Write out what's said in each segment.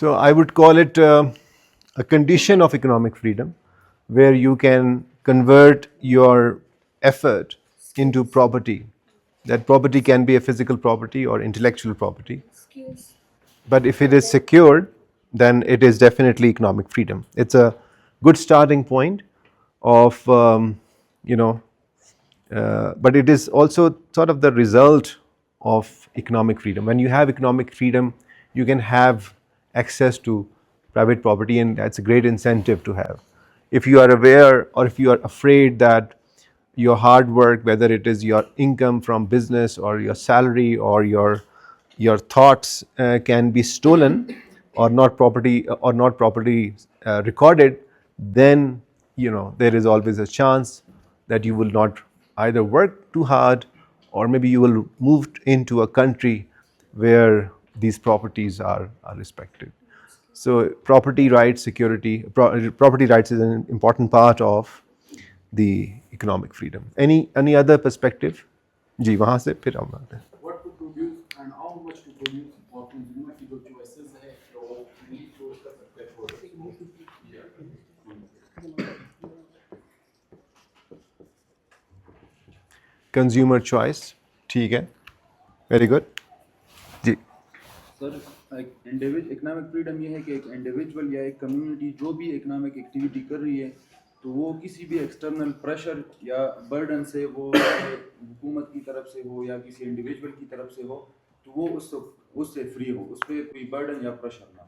So I would call it a condition of economic freedom, where you can convert your effort into property. That property can be a physical property or intellectual property. But if it is secured, then it is definitely economic freedom. It's a good starting point of, you know, but it is also sort of the result of economic freedom. When you have economic freedom, you can have access to private property, and that's a great incentive to have. If you are aware or if you are afraid that your hard work, whether it is your income from business or your salary or your thoughts, can be stolen or not properly recorded, then there is always a chance that you will not either work too hard, or maybe you will move into a country where these properties are respected. So property rights, property rights is an important part of the economic freedom. Any other perspective? जी वहाँ से फिर हम आते हैं. What to produce and how much to produce और consumer की जो choices है वो नहीं choose कर सकते कंज्यूमर चॉइस, ठीक है, वेरी गुड जी. सर इंडिविजुअल इकोनॉमिक फ्रीडम ये है कि एक इंडिविजुअल या एक कम्युनिटी जो भी इकोनॉमिक एक्टिविटी कर रही है तो वो किसी भी एक्सटर्नल प्रेशर या बर्डन से, वो हुकूमत की तरफ से हो या किसी इंडिविजुअल की तरफ से हो, तो वो उससे फ्री हो, उस पर कोई बर्डन या प्रेशर ना.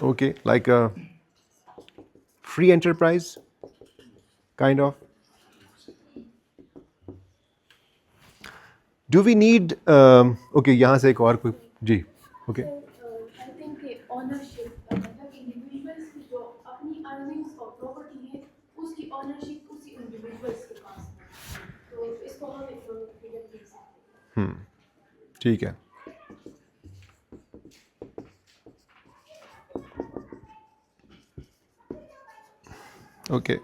Okay, like a free enterprise kind of. Do we need okay, यहाँ से एक और कोई जी. Okay. आई थिंक ऑनरशिप मतलब इंडिविजुअल्स की जो अपनी अर्निंग्स और प्रॉपर्टी है उसकी ऑनरशिप उसी इंडिविजुअल्स के पास है, तो इसको हम इकोनॉमिक फ्रीडम कह सकते हैं. ठीक है. ओके.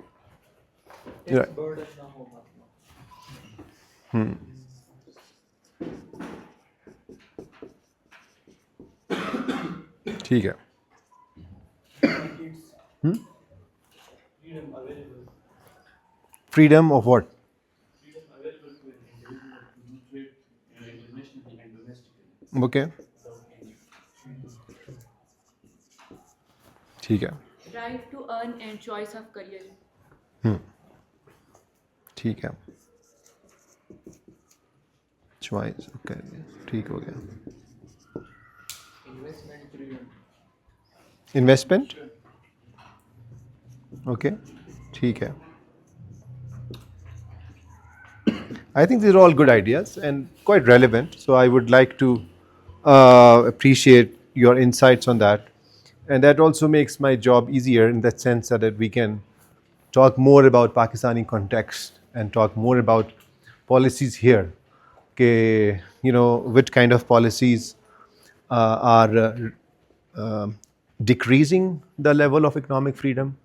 ठीक है. Freedom of what? Okay. ठीक है. Right to earn and choice of career. ठीक है. चॉइस, ओके, ठीक हो गया. इन्वेस्टमेंट, ओके, ठीक है. I think these are all good ideas and quite relevant. So I would like to appreciate your insights on that, and that also makes my job easier in that sense that we can talk more about Pakistani context and talk more about policies here. Okay, which kind of policies are decreasing the level of economic freedom,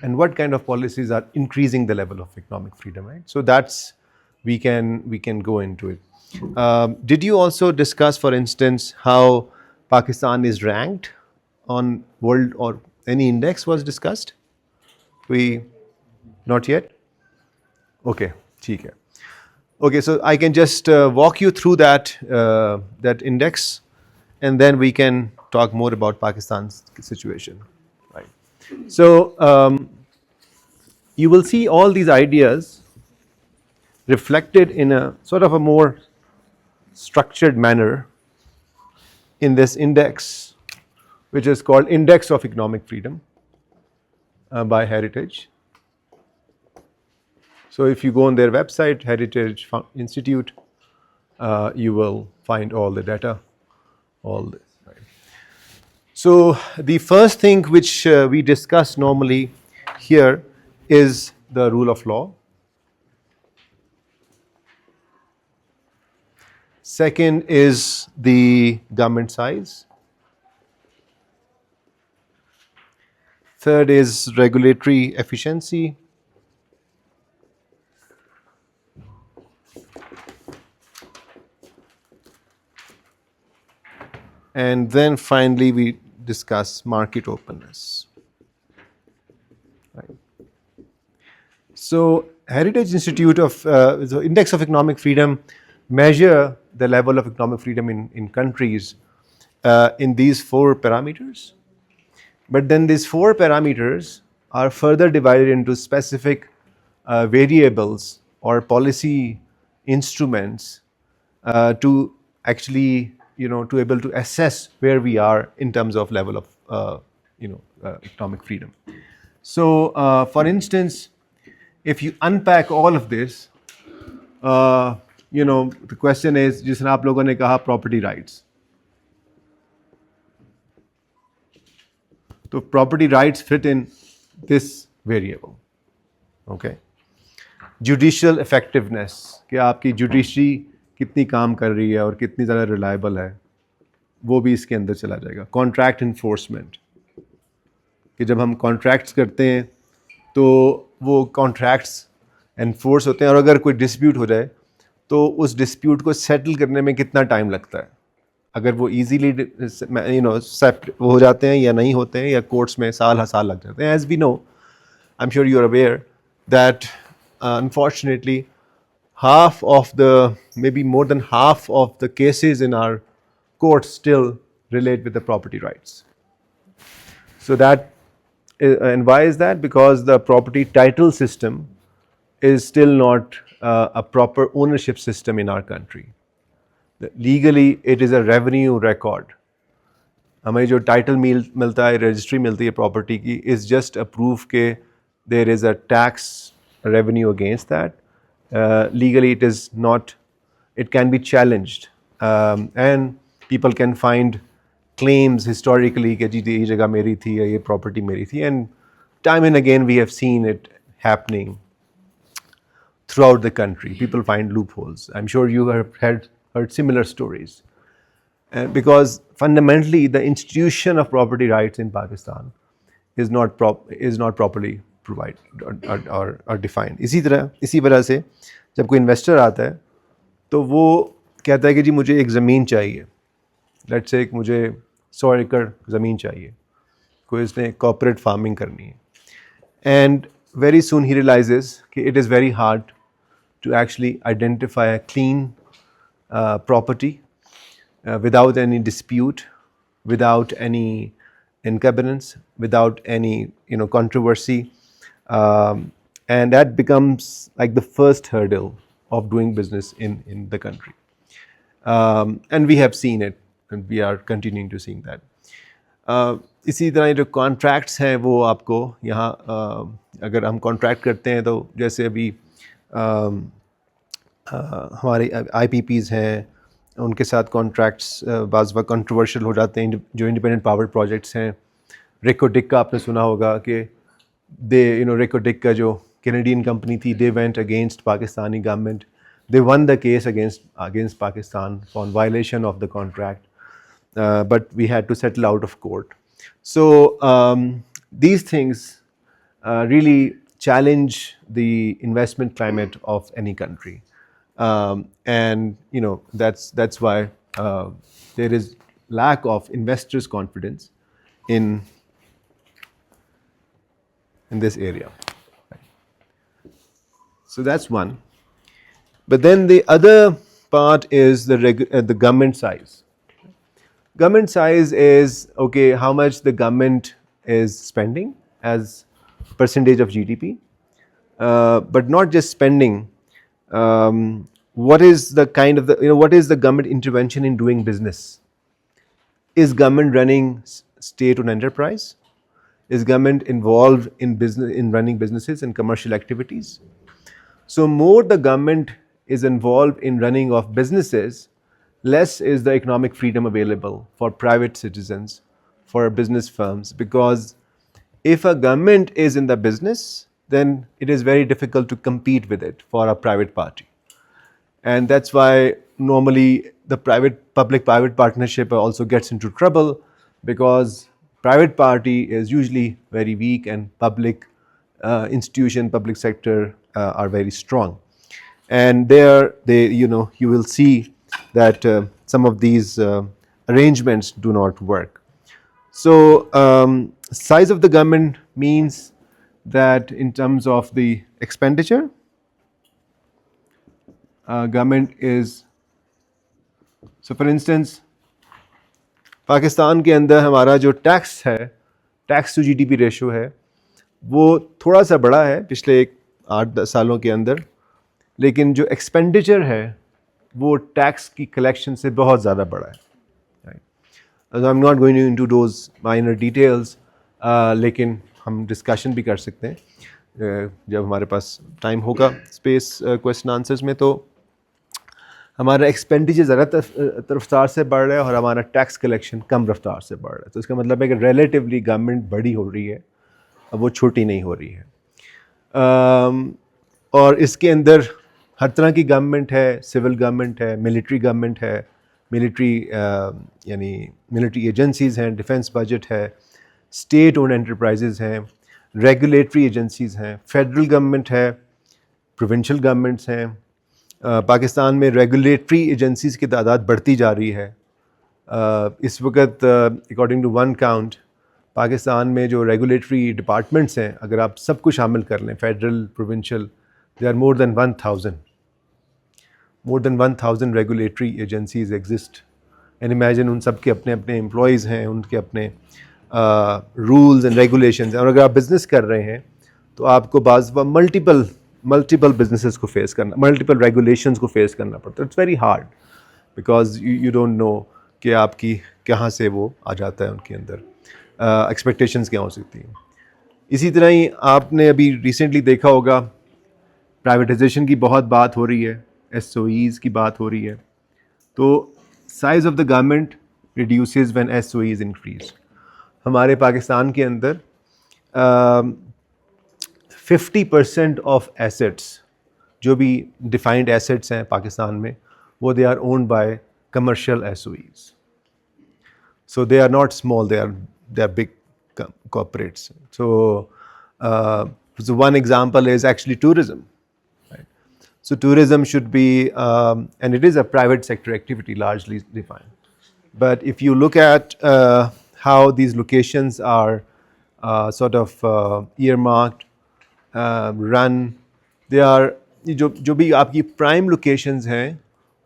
and what kind of policies are increasing the level of economic freedom, right? So that's we can go into it. Did you also discuss, for instance, how Pakistan is ranked on world or any index was discussed? We not yet. Okay, ठीक है. Okay, so I can just walk you through that index, and then we can talk more about Pakistan's situation. Right. So you will see all these ideas reflected in a sort of a more structured manner in this index, which is called Index of Economic Freedom by Heritage. So if you go on their website, Heritage Institute, you will find all the data, all this. Right. So the first thing which we discuss normally here is the rule of law. Second is the government size. Third is regulatory efficiency. and then finally we discuss market openness. Right. So Heritage Institute of the Index of Economic Freedom measure the level of economic freedom in countries in these 4 parameters. But then these 4 parameters are further divided into specific variables or policy instruments to actually, to able to assess where we are in terms of level of, economic freedom. So, for instance, if you unpack all of this, the question is, जिसने आप लोगों ने कहा property rights. So property rights fit in this variable. Okay. Judicial effectiveness, कि आपकी judiciary कितनी काम कर रही है और कितनी ज़्यादा रिलायबल है, वो भी इसके अंदर चला जाएगा. कॉन्ट्रैक्ट इन्फोर्समेंट, कि जब हम कॉन्ट्रैक्ट्स करते हैं तो वो कॉन्ट्रैक्ट्स एनफोर्स होते हैं, और अगर कोई डिस्प्यूट हो जाए तो उस डिस्प्यूट को सेटल करने में कितना टाइम लगता है. अगर वो इजीली हो जाते हैं या नहीं होते हैं, या कोर्ट्स में साल लग जाते हैं. As we know, I am sure you are aware that unfortunately maybe more than half of the cases in our courts still relate with the property rights. So that, and why is that? Because the property title system is still not a proper ownership system in our country. Legally it is a revenue record. हमें जो title मिलता है, registry मिलती है property की, is just a proof के there is a tax revenue against that. Legally it is not, it can be challenged, and people can find claims historically कि जी ये जगह मेरी थी या ये प्रॉपर्टी मेरी थी, and time and again we have seen it happening throughout the country. People find loopholes. I'm sure you have heard similar stories, because fundamentally the institution of property rights in Pakistan is not properly provide or defined. इसी वजह से जब कोई investor आता है तो वो कहता है कि जी मुझे एक ज़मीन चाहिए, लेट्स से मुझे 100 एकड़ ज़मीन चाहिए, कोई इसने कॉर्पोरेट फार्मिंग करनी है, and very soon he realises कि it is very hard to actually identify a clean property without any dispute, without any incumbents, without any controversy. And that becomes like the first hurdle of doing business in the country. And we have seen it, and we are continuing to seeing that. इसी तरह जो contracts हैं वो आपको यहाँ अगर हम contract करते हैं तो जैसे अभी हमारे IPPs हैं, उनके साथ कॉन्ट्रैक्ट्स बाज़ वक्त कंट्रोवर्शियल हो जाते हैं. जो इंडिपेंडेंट पावर प्रोजेक्ट्स हैं, रेकोडिक का आपने सुना होगा कि रेकोडिक का जो कैनेडियन कंपनी थी, they went against Pakistani government, they won the case against Pakistan for violation of the contract, but we had to settle out of court. So these things really challenge the investment climate of any country. And that's why there is lack of investors' confidence in this area. So that's one. But then the other part is the government size. Government size is, okay, how much the government is spending as percentage of GDP, but not just spending. What is the kind of what is the government intervention in doing business? Is government running state-owned enterprise? Is government involved in business, in running businesses and commercial activities? So more the government is involved in running of businesses, less is the economic freedom available for private citizens, for business firms, because if a government is in the business, then it is very difficult to compete with it for a private party. And that's why normally the public-private partnership also gets into trouble, because private party is usually very weak and public institution, public sector are very strong. And there you will see that some of these arrangements do not work. So size of the government means that in terms of the expenditure, government is, so for instance Pakistan के अंदर हमारा जो tax है, tax to GDP ratio है, वो थोड़ा सा बड़ा है पिछले 8-10 सालों के अंदर, लेकिन जो एक्सपेंडिचर है वो टैक्स की कलेक्शन से बहुत ज़्यादा बड़ा है. आई am not going into those minor details, लेकिन हम डिस्कशन भी कर सकते हैं जब हमारे पास टाइम होगा स्पेस क्वेश्चन आंसर्स में. तो हमारा एक्सपेंडिचर ज़्यादा रफ्तार से बढ़ रहा है और हमारा टैक्स कलेक्शन कम रफ्तार से बढ़ रहा है. तो इसका मतलब है कि रिलेटिवली गवर्नमेंट बड़ी हो रही है, अब वो छोटी नहीं हो रही है. और इसके अंदर हर तरह की गवर्नमेंट है, सिविल गवर्नमेंट है, मिलिट्री गवर्नमेंट है, मिलिट्री यानी मिलिट्री एजेंसीज़ हैं, डिफेंस बजट है, स्टेट ओन एंटरप्राइजेज़ हैं, रेगुलेटरी एजेंसीज़ हैं, फेडरल गवर्नमेंट है, प्रोविंशियल गवर्नमेंट्स हैं. पाकिस्तान में रेगुलेटरी एजेंसीज़ की तादाद बढ़ती जा रही है. इस वक्त according to one count Pakistan में जो रेगुलेटरी डिपार्टमेंट्स हैं, अगर आप सब कुछ शामिल कर लें, federal, provincial, they are more than 1000 regulatory agencies exist. And imagine उन सब के अपने अपने एम्प्लॉयज़ हैं, उनके अपने रूल्स एंड रेगुलेशंस हैं. और अगर आप बिज़नेस कर रहे हैं तो आपको मल्टीपल बिजनेसेस को फेस करना, मल्टीपल रेगुलेशंस को फेस करना पड़ता है. It's very hard because you don't know कि आपकी कहाँ से वो आ जाता है, उनके अंदर एक्सपेक्टेशंस क्या हो सकती हैं. इसी तरह ही आपने अभी रिसेंटली देखा होगा प्राइवेटाइजेशन की बहुत बात हो रही है, SOEs की बात हो रही है. तो size of the government reduces when SOEs increase. हमारे पाकिस्तान के अंदर 50% ऑफ एसेट्स, जो भी डिफाइंड एसेट्स हैं पाकिस्तान में, वो they are owned by commercial SOEs. So they are not small, they are big corporates. So one example is actually tourism. Right? So tourism should be, and it is a private sector activity largely defined. But if you look at how these locations are sort of earmarked, run, they are, जो भी आपकी prime locations हैं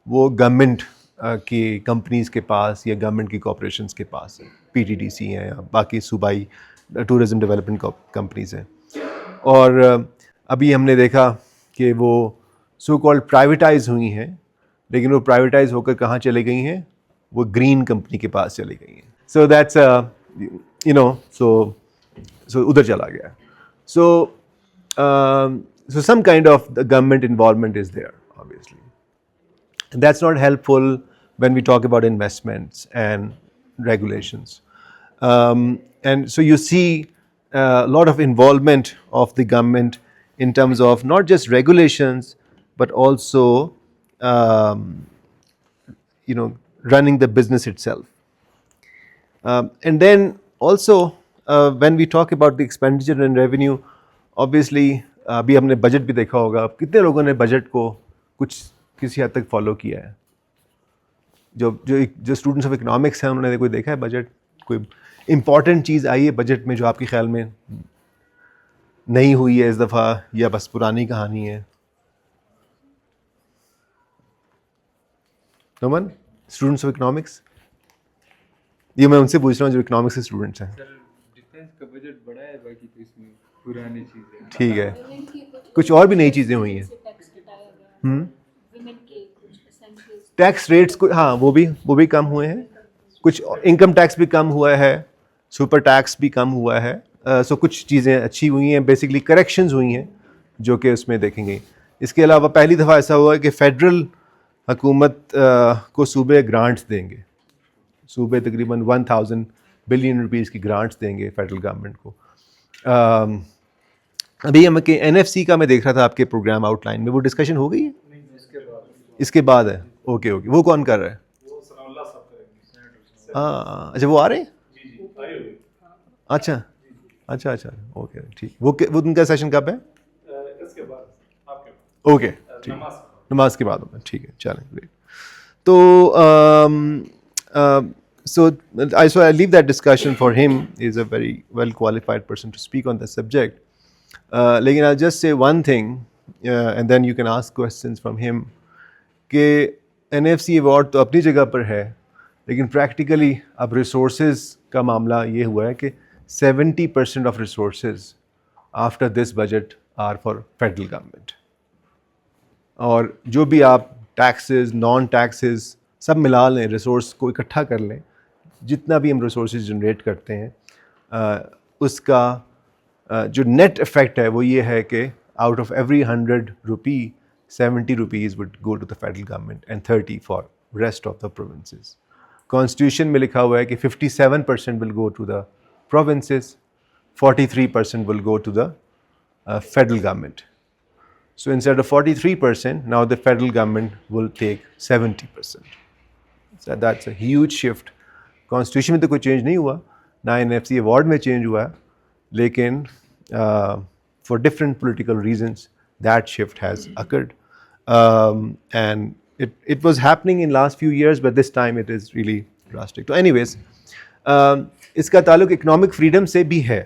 वो government की companies के पास या government की corporations के पास है, PTDC हैं या बाकी सूबाई टूरिज़म डेवलपमेंट कंपनीज़ हैं. और अभी हमने देखा कि वो सो कॉल्ड प्राइवेटाइज हुई हैं, लेकिन वो प्राइवेटाइज होकर कहाँ चले गई हैं, वो ग्रीन कंपनी के पास चली गई हैं. सो दैट्स सो उधर चला गया. So some kind of the government involvement is there, obviously. And that's not helpful when we talk about investments and regulations. And so you see a lot of involvement of the government in terms of not just regulations, but also, running the business itself. And then also, when we talk about the expenditure and revenue, obviously, अभी हमने budget भी देखा होगा. कितने लोगों ने budget को किसी हद तक फॉलो किया है? जो स्टूडेंट्स ऑफ इकोनॉमिक्स हैं, उन्होंने कोई देखा है बजट? कोई इम्पॉर्टेंट चीज़ आई है बजट में जो आपके ख्याल में नहीं हुई है इस दफ़ा, या बस पुरानी कहानी है? नमन, स्टूडेंट्स ऑफ इकोनॉमिक्स, ये मैं उनसे पूछ रहा हूँ जो इकोनॉमिक्स के स्टूडेंट्स हैं. डिफेंस का बजट बड़ा है, बाकी तो इसमें पुरानी चीज़ें. ठीक है, कुछ और भी नई चीज़ें हुई हैं. टैक्स रेट्स को, हाँ, वो भी कम हुए हैं. कुछ इनकम टैक्स भी कम हुआ है, सुपर टैक्स भी कम हुआ है. सो कुछ चीज़ें अच्छी हुई हैं, बेसिकली करेक्शंस हुई हैं जो कि उसमें देखेंगे. इसके अलावा पहली दफ़ा ऐसा हुआ है कि फ़ेडरल हुकूमत को सूबे ग्रांट्स देंगे. सूबे तकरीबन 1000 बिलियन रुपीज़ की ग्रांट्स देंगे फ़ेडरल गवर्नमेंट को. अभी हम के NFC का मैं देख रहा था आपके प्रोग्राम आउटलाइन में, वो डिस्कशन हो गई है? इसके बाद है. ओके, वो कौन कर रहा है? हाँ, अच्छा, वो आ रहे हैं? अच्छा, ओके, ठीक. वो उनका सेशन कब है? ओके, ठीक, नमाज के बाद होगा. ठीक है, चलें, ग्रेट. तो So I leave that discussion for him. He's a very well qualified person to speak on the subject. लेकिन I'll just say one thing, and then you can ask questions from him. कि NFC award तो अपनी जगह पर है, लेकिन practically अब resources का मामला ये हुआ है कि 70% of resources after this budget are for federal government. और जो भी आप टैक्सेस, नॉन टैक्सेस सब मिला लें, रिसोर्स को इकट्ठा कर लें, जितना भी हम रिसोर्सेज जनरेट करते हैं, उसका जो नेट इफेक्ट है वो ये है कि out of every 100 rupee 70 rupees would go to the federal government and 30 for rest of the provinces. Constitution में लिखा हुआ है कि 57% will go to the provinces, 43% will go to the federal government. So instead of 43%, now the federal government will take 70%. So that's a huge shift. Constitution में तो कोई change नहीं हुआ, ना NFC award में change हुआ, लेकिन for different political reasons that shift has occurred. And it was happening in last few years, but this time it is really drastic. So anyways, इसका ताल्लुक इकोनॉमिक फ्रीडम से भी है.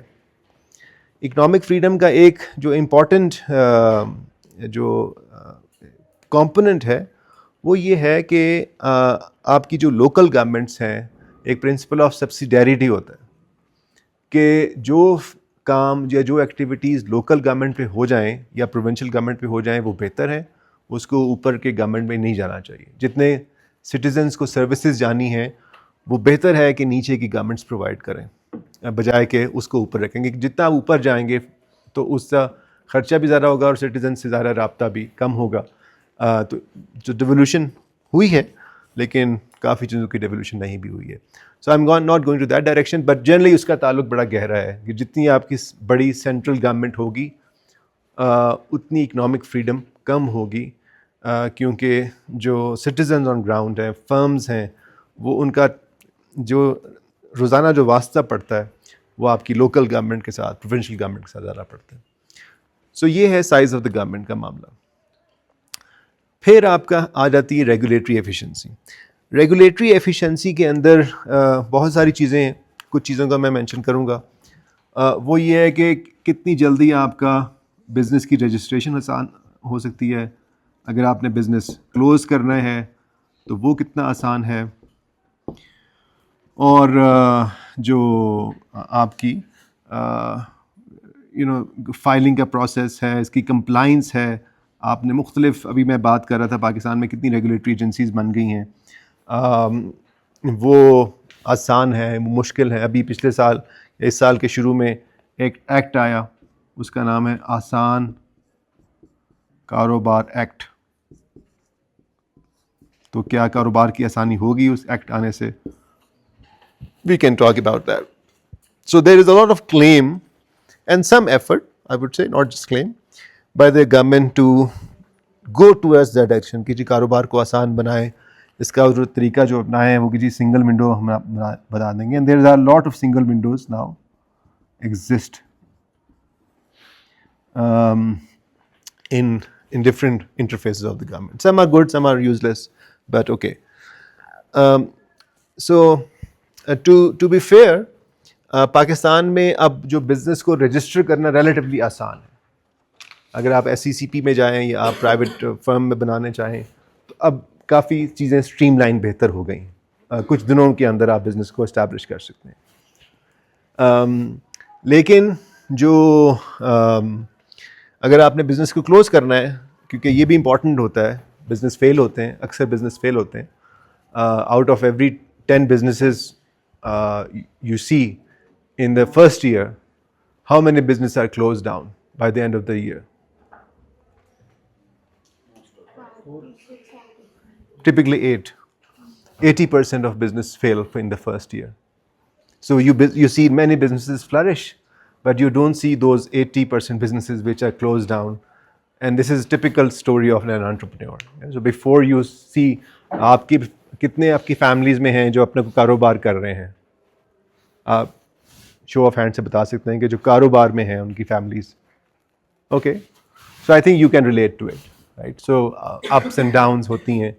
इकोनॉमिक फ्रीडम का एक जो इम्पॉर्टेंट जो कंपोनेंट है वो ये है कि आपकी जो लोकल गवर्नमेंट्स हैं, एक प्रिंसिपल ऑफ सब्सिडियरिटी होता है कि जो काम या जो एक्टिविटीज़ लोकल गवर्नमेंट पे हो जाएं या प्रोविंशियल गवर्नमेंट पे हो जाएं वो बेहतर है, उसको ऊपर के गवर्नमेंट में नहीं जाना चाहिए. जितने सिटीजन्स को सर्विसेज जानी हैं वो बेहतर है कि नीचे की गवर्नमेंट्स प्रोवाइड करें, बजाय के उसको ऊपर रखेंगे. जितना आप ऊपर जाएंगे तो उसका ख़र्चा भी ज़्यादा होगा और सिटीजन से ज़्यादा रब्ता भी कम होगा. तो जो डिवोल्यूशन हुई है, लेकिन काफ़ी चीज़ों की डिवोल्यूशन नहीं भी हुई है. So I am not going to that direction, but generally उसका ताल्लुक बड़ा गहरा है कि जितनी आपकी बड़ी सेंट्रल गवर्नमेंट होगी उतनी इकनॉमिक फ्रीडम कम होगी, क्योंकि जो सिटीजन ऑन ग्राउंड हैं, फर्म्स हैं, वो उनका जो रोज़ाना जो वास्ता पड़ता है वो आपकी लोकल गवर्नमेंट के साथ, प्रोविंशियल गवर्नमेंट के साथ ज़्यादा पड़ता है. सो ये है साइज़ ऑफ द गवर्नमेंट का मामला. फिर आपका आ जाती है रेगुलेटरी एफिशिएंसी. रेगुलेटरी एफिशिएंसी के अंदर बहुत सारी चीज़ें, कुछ चीज़ों का मैं मेंशन करूँगा. वो ये है कि कितनी जल्दी आपका बिज़नेस की रजिस्ट्रेशन आसान हो सकती है. अगर आपने बिज़नेस क्लोज़ करना है तो वो कितना आसान है. और जो आपकी फाइलिंग का प्रोसेस है, इसकी कंप्लाइंस है. आपने मुख्तलिफ, अभी मैं बात कर रहा था पाकिस्तान में कितनी रेगुलेटरी एजेंसीज़ बन गई हैं, वो आसान है, मुश्किल है. अभी पिछले साल, इस साल के शुरू में एक एक्ट आया, उसका नाम है आसान कारोबार एक्ट. तो क्या कारोबार की आसानी होगी उस एक्ट आने से? We can talk about that. So there is a lot of claim and some effort, I would say, not just claim, by the government to go towards that direction कि जी कारोबार को आसान बनाए. इसका जो तरीका जो अपनाए हैं वो कि जी सिंगल विंडो हम बता देंगे. And there are a lot of single windows now exist in different interfaces of the government. Some are good, some are useless, but okay. To be fair, Pakistan में अब जो बिज़नेस को रजिस्टर करना relatively आसान है. अगर आप SECP में जाएं या आप प्राइवेट फर्म में बनाने चाहें तो अब काफ़ी चीज़ें स्ट्रीमलाइन बेहतर हो गई. कुछ दिनों के अंदर आप बिज़नेस को इस्टेब्लिश कर सकते हैं. लेकिन जो अगर आपने बिज़नेस को क्लोज़ करना है, क्योंकि ये भी इम्पॉर्टेंट होता है, बिज़नेस फेल होते हैं, अक्सर बिज़नेस फेल होते हैं. Out of every 10 businesses you see in the first year, how many businesses are closed down by the end of the year? Typically 8. 80% of business fail in the first year. So you see many businesses flourish, but you don't see those 80% businesses which are closed down. And this is a typical story of an entrepreneur. So before you see आपकी कितने आपकी families में हैं जो अपने को कारोबार कर रहे हैं, आप शो ऑफ हैंड से बता सकते हैं कि जो कारोबार में हैं उनकी families. Okay, so I think you can relate to it, right. So ups and downs होती हैं,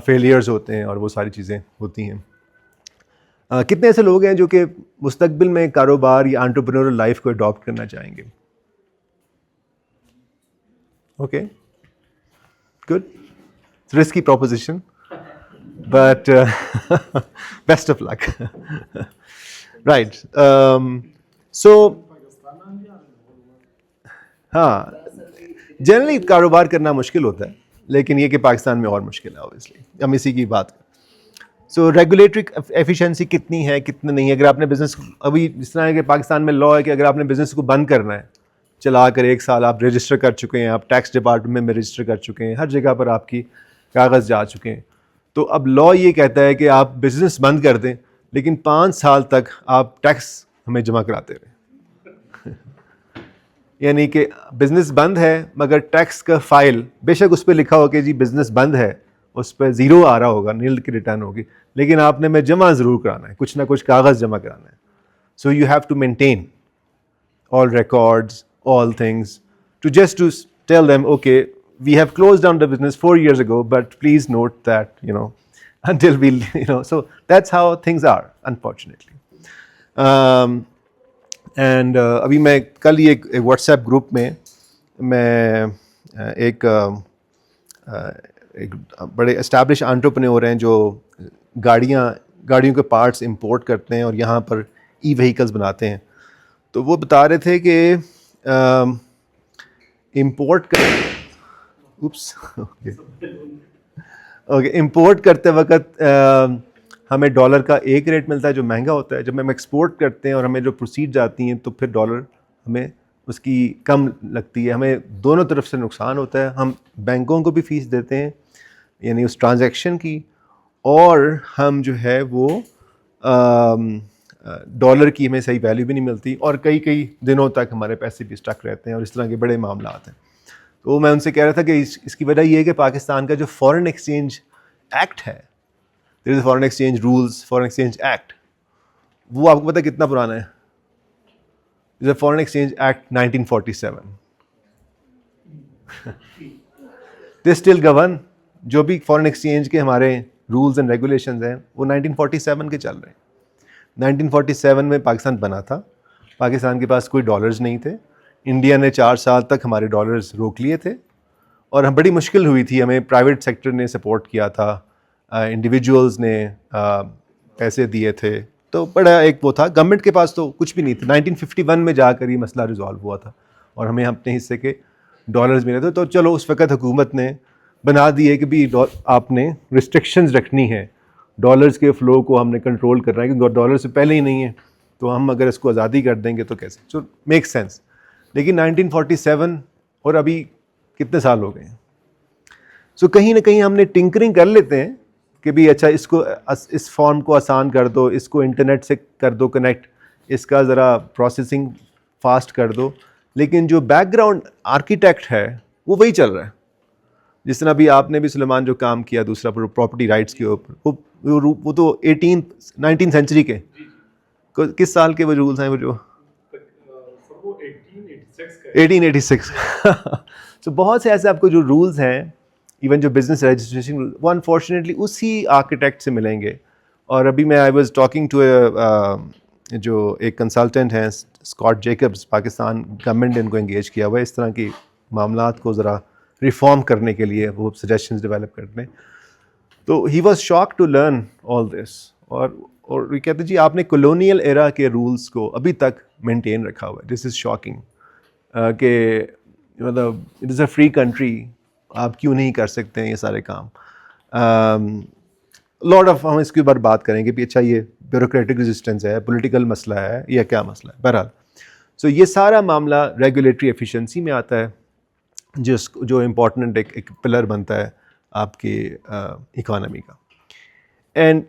फेलियर्स होते हैं और वो सारी चीज़ें होती हैं. कितने ऐसे लोग हैं जो कि मुस्तकबिल में कारोबार या एंटरप्रेन्योरल लाइफ को अडॉप्ट करना चाहेंगे? Okay, good, risky proposition, but best of luck. Right, so हाँ, जनरली कारोबार करना मुश्किल होता है, लेकिन ये कि पाकिस्तान में और मुश्किल है ऑब्वियसली. हम इसी की बात करें. सो रेगुलेटरी एफिशिएंसी कितनी है, कितनी नहीं है. अगर आपने बिजनेस, अभी जिस तरह है कि पाकिस्तान में लॉ है कि अगर आपने बिजनेस को बंद करना है, चला कर 1 साल आप रजिस्टर कर चुके हैं, आप टैक्स डिपार्टमेंट में रजिस्टर कर चुके हैं, हर जगह पर आपकी कागज़ जा चुके हैं, तो अब लॉ ये कहता है कि आप बिज़नेस बंद कर दें, लेकिन 5 साल तक आप टैक्स हमें जमा कराते रहें. यानी कि बिज़नेस बंद है मगर टैक्स का फाइल बेशक उस पर लिखा हो कि जी बिज़नेस बंद है, उस पर ज़ीरो आ रहा होगा, नील की रिटर्न होगी, लेकिन आपने में जमा ज़रूर कराना है, कुछ ना कुछ कागज़ जमा कराना है. So you have to maintain all records, all things, to tell them, okay, we have closed down the business 4 years ago, but please note that, until we, so that's how things are, unfortunately. And अभी मैं कल ही एक WhatsApp group में मैं एक बड़े establish entrepreneur हैं जो गाड़ियों के पार्ट्स इंपोर्ट करते हैं और यहाँ पर ई व्हीकल्स बनाते हैं. तो वो बता रहे थे कि इंपोर्ट करते वक्त हमें डॉलर का एक रेट मिलता है जो महंगा होता है. जब हम एक्सपोर्ट करते हैं और हमें जो प्रोसीड जाती हैं तो फिर डॉलर हमें उसकी कम लगती है. हमें दोनों तरफ से नुकसान होता है. हम बैंकों को भी फ़ीस देते हैं यानी उस ट्रांजैक्शन की, और हम जो है वो डॉलर की हमें सही वैल्यू भी नहीं मिलती, और कई दिनों तक हमारे पैसे भी स्टक रहते हैं, और इस तरह के बड़े मामला हैं. तो मैं उनसे कह रहा था कि इसकी वजह ये है कि पाकिस्तान का जो फॉरेन एक्सचेंज एक्ट है, there is foreign exchange rules, foreign exchange act, वो आपको पता है कितना पुराना है? Is a foreign exchange act 1947. They still govern. जो भी फॉरेन एक्सचेंज के हमारे रूल्स एंड रेगुलेशंस हैं वो 1947 के चल रहे हैं. 1947 में पाकिस्तान बना था. पाकिस्तान के पास कोई डॉलर्स नहीं थे. इंडिया ने 4 साल तक हमारे डॉलर्स रोक लिए थे, और हम बड़ी मुश्किल हुई थी. हमें प्राइवेट सेक्टर ने सपोर्ट किया था, इंडिविजुअल्स ने पैसे दिए थे, तो बड़ा एक वो था. गवर्नमेंट के पास तो कुछ भी नहीं था. 1951 में जाकर ये मसला रिजॉल्व हुआ था और हमें अपने हिस्से के डॉलर्स मिले थे. तो चलो उस वक़्त हुकूमत ने बना दी है कि भी आपने रिस्ट्रिक्शंस रखनी है, डॉलर्स के फ़्लो को हमने कंट्रोल करना है, क्योंकि डॉलर से पहले ही नहीं है, तो हम अगर इसको आज़ादी कर देंगे तो कैसे. So make sense. लेकिन 1947 और अभी कितने साल हो गए हैं. सो कहीं ना कहीं हमने टिंकरिंग कर लेते हैं कि भी अच्छा इसको, इस फॉर्म को आसान कर दो, इसको इंटरनेट से कर दो कनेक्ट, इसका ज़रा प्रोसेसिंग फास्ट कर दो, लेकिन जो बैकग्राउंड आर्किटेक्ट है वो वही चल रहा है. जिस तरह अभी आपने भी सुलेमान जो काम किया दूसरा प्रॉपर्टी राइट्स के ऊपर, वो तो 19th सेंचुरी के किस साल के वो रूल्स हैं वो जो 1886. सो बहुत से ऐसे आपको जो रूल्स हैं, इवन जो बिजनेस रजिस्ट्रेशन, वो अनफॉर्चुनेटली उसी आर्किटेक्ट से मिलेंगे. और अभी मैं आई वाज टॉकिंग टू जो एक कंसल्टेंट हैं स्कॉट जेकब्स, पाकिस्तान गवर्नमेंट ने इनको एंगेज किया हुआ है इस तरह की मामलात को ज़रा रिफॉर्म करने के लिए, वो सजेशंस डेवलप करने. तो he was shock to learn all this. और ये कहते जी आपने कॉलोनियल एरा के रूल्स को अभी तक मेंटेन रखा हुआ है. दिस इज़ शॉकिंग कि मतलब it is a free country, आप क्यों नहीं कर सकते हैं ये सारे काम. लॉट ऑफ, हम इसके ऊपर बात करेंगे कि अच्छा ये ब्यूरोक्रेटिक रेजिस्टेंस है, पॉलिटिकल मसला है, या क्या मसला है. बहरहाल सो ये सारा मामला रेगुलेटरी एफिशिएंसी में आता है, जो इम्पोर्टेंट एक पिलर बनता है आपकी इकॉनमी का. एंड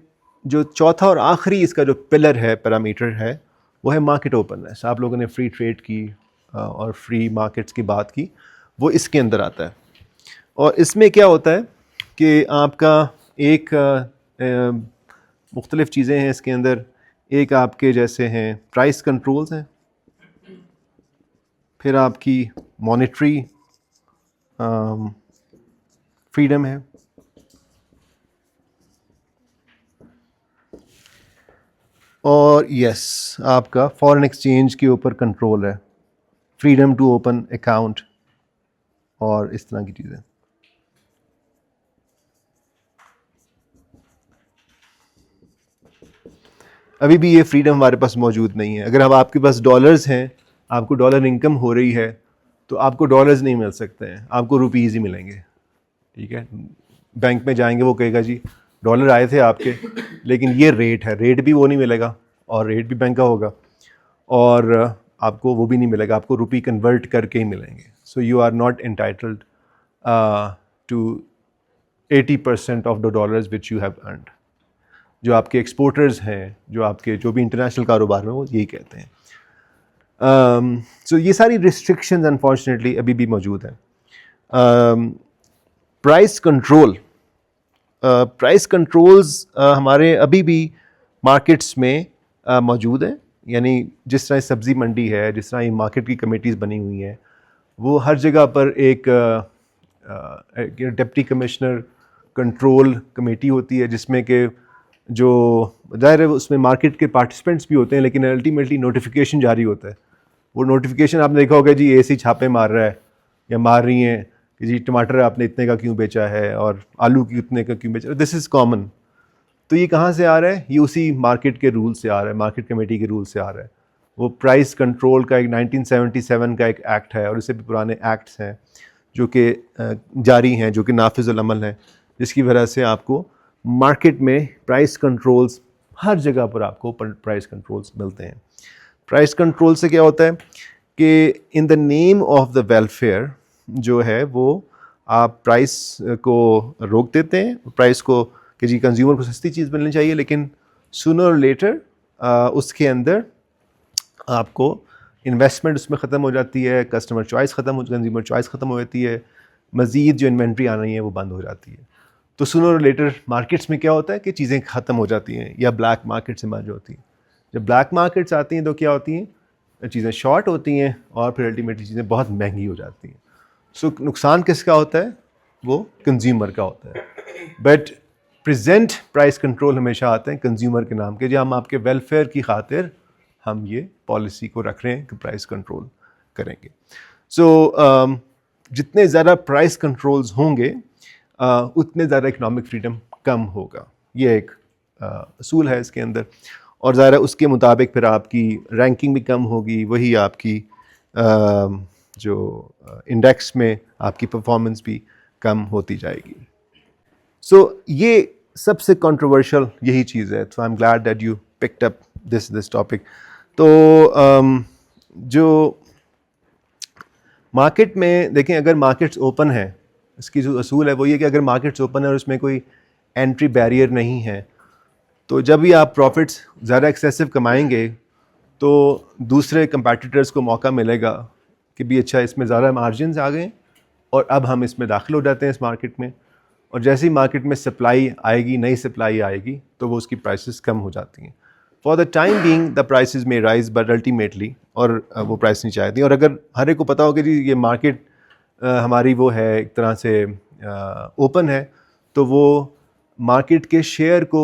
जो चौथा और आखिरी इसका जो पिलर है, पैरामीटर है, वो है मार्केट ओपननेस. आप लोगों ने फ्री ट्रेड की और फ्री मार्केट्स की बात की, वो इसके अंदर आता है. और इसमें क्या होता है कि आपका एक मुख्तलिफ़ चीज़ें हैं इसके अंदर. एक आपके जैसे हैं प्राइस कंट्रोल्स हैं, फिर आपकी मॉनेटरी फ्रीडम है, और यस आपका फॉरेन एक्सचेंज के ऊपर कंट्रोल है, फ्रीडम टू ओपन अकाउंट और इस तरह की चीज़ें। अभी भी ये फ्रीडम हमारे पास मौजूद नहीं है। अगर अब आपके पास डॉलर्स हैं, आपको डॉलर इनकम हो रही है, तो आपको डॉलर्स नहीं मिल सकते हैं, आपको रुपीज़ ही मिलेंगे। ठीक है, बैंक में जाएंगे, वो कहेगा जी डॉलर आए थे आपके, लेकिन ये रेट है, रेट भी वो नहीं मिलेगा और रेट भी बैंक का होगा, और आपको वो भी नहीं मिलेगा, आपको रुपी कन्वर्ट करके ही मिलेंगे। So you are not entitled to 80% of the dollars which you have earned. जो आपके एक्सपोर्टर्स हैं, जो आपके जो भी इंटरनेशनल कारोबार में, वो यही कहते हैं। सो ये सारी रिस्ट्रिक्शंस अनफॉर्चुनेटली अभी भी मौजूद हैं। प्राइस कंट्रोल, प्राइस कंट्रोल्स हमारे अभी भी मार्केट्स में मौजूद हैं। यानी जिस तरह सब्ज़ी मंडी है, जिस तरह ये मार्केट की कमेटीज़ बनी हुई हैं, वो हर जगह पर एक डिप्टी कमिश्नर कंट्रोल कमेटी होती है, जिसमें कि जो ज़ाहिर है उसमें मार्केट के पार्टिसिपेंट्स भी होते हैं, लेकिन अल्टीमेटली नोटिफिकेशन जारी होता है। वो नोटिफिकेशन आपने देखा होगा जी, एसी छापे मार रहा है या मार रही हैं कि जी टमाटर आपने इतने का क्यों बेचा है और आलू की इतने का क्यों बेचा है। This is common. तो ये कहाँ से आ रहा है? ये उसी मार्केट के रूल से आ रहा है, मार्केट कमेटी के रूल से आ रहा है। वो प्राइस कंट्रोल का एक 1977 का एक एक्ट है, और इससे भी पुराने एक्ट्स हैं जो कि जारी हैं, जो कि नाफिजुल अमल हैं, जिसकी वजह से आपको मार्केट में प्राइस कंट्रोल्स, हर जगह पर आपको प्राइस कंट्रोल्स मिलते हैं। प्राइस कंट्रोल से क्या होता है कि in the name of the welfare जो है, वो आप प्राइस को रोक देते हैं, प्राइस को कि जी कंज्यूमर को सस्ती चीज़ मिलनी चाहिए, लेकिन सूनर और लेटर उसके अंदर आपको इन्वेस्टमेंट उसमें ख़त्म हो जाती है, कस्टमर चॉइस ख़त्म हो, कंज्यूमर चॉइस ख़त्म हो जाती है, मज़ीद जो इन्वेंट्री आनी है वो बंद हो जाती है। तो सूनर और लेटर मार्केट्स में क्या होता है कि चीज़ें ख़त्म हो जाती हैं या ब्लैक मार्केट से मर्ज होती हैं। जब ब्लैक मार्केट्स आती हैं तो क्या होती हैं, चीज़ें शॉर्ट होती हैं और फिर अल्टीमेटली चीज़ें बहुत महंगी हो जाती हैं। सो नुकसान किसका होता है? वो कंज्यूमर का होता है। बट प्रेजेंट प्राइस कंट्रोल हमेशा आते हैं कंज्यूमर के नाम के, जो हम आपके वेलफेयर की खातिर हम ये पॉलिसी को रख रहे हैं कि प्राइस कंट्रोल करेंगे। सो जितने ज़्यादा प्राइस कंट्रोल्स होंगे उतने ज़्यादा इकनॉमिक फ्रीडम कम होगा। ये एक असूल है इसके अंदर, और ज़ाहिर उसके मुताबिक फिर आपकी रैंकिंग भी कम होगी, वही आपकी जो इंडेक्स में आपकी परफॉर्मेंस भी कम होती जाएगी। सो ये सबसे कंट्रोवर्शियल यही चीज़ है। So I am glad that you picked up this topic. तो जो मार्केट में देखें, अगर मार्केट्स ओपन है, इसकी जो असूल है वो ये कि अगर मार्केट्स ओपन है और उसमें कोई एंट्री बैरियर नहीं है, तो जब भी आप प्रॉफिट्स ज़्यादा एक्सेसिव कमाएंगे तो दूसरे कंपैटिटर्स को मौका मिलेगा कि भी अच्छा इसमें ज़्यादा मार्जिन्स आ गए और अब हम इसमें दाखिल हो जाते हैं इस मार्केट में, और जैसे ही मार्केट में सप्लाई आएगी, नई सप्लाई आएगी, तो वो उसकी प्राइसेस कम हो जाती हैं। For the time being the prices में राइज, बट अल्टीमेटली और वो प्राइस नीचे आती हैं। और अगर हर एक को पता हो कि जी ये मार्केट हमारी वो है एक तरह से ओपन है, तो वो मार्केट के शेयर को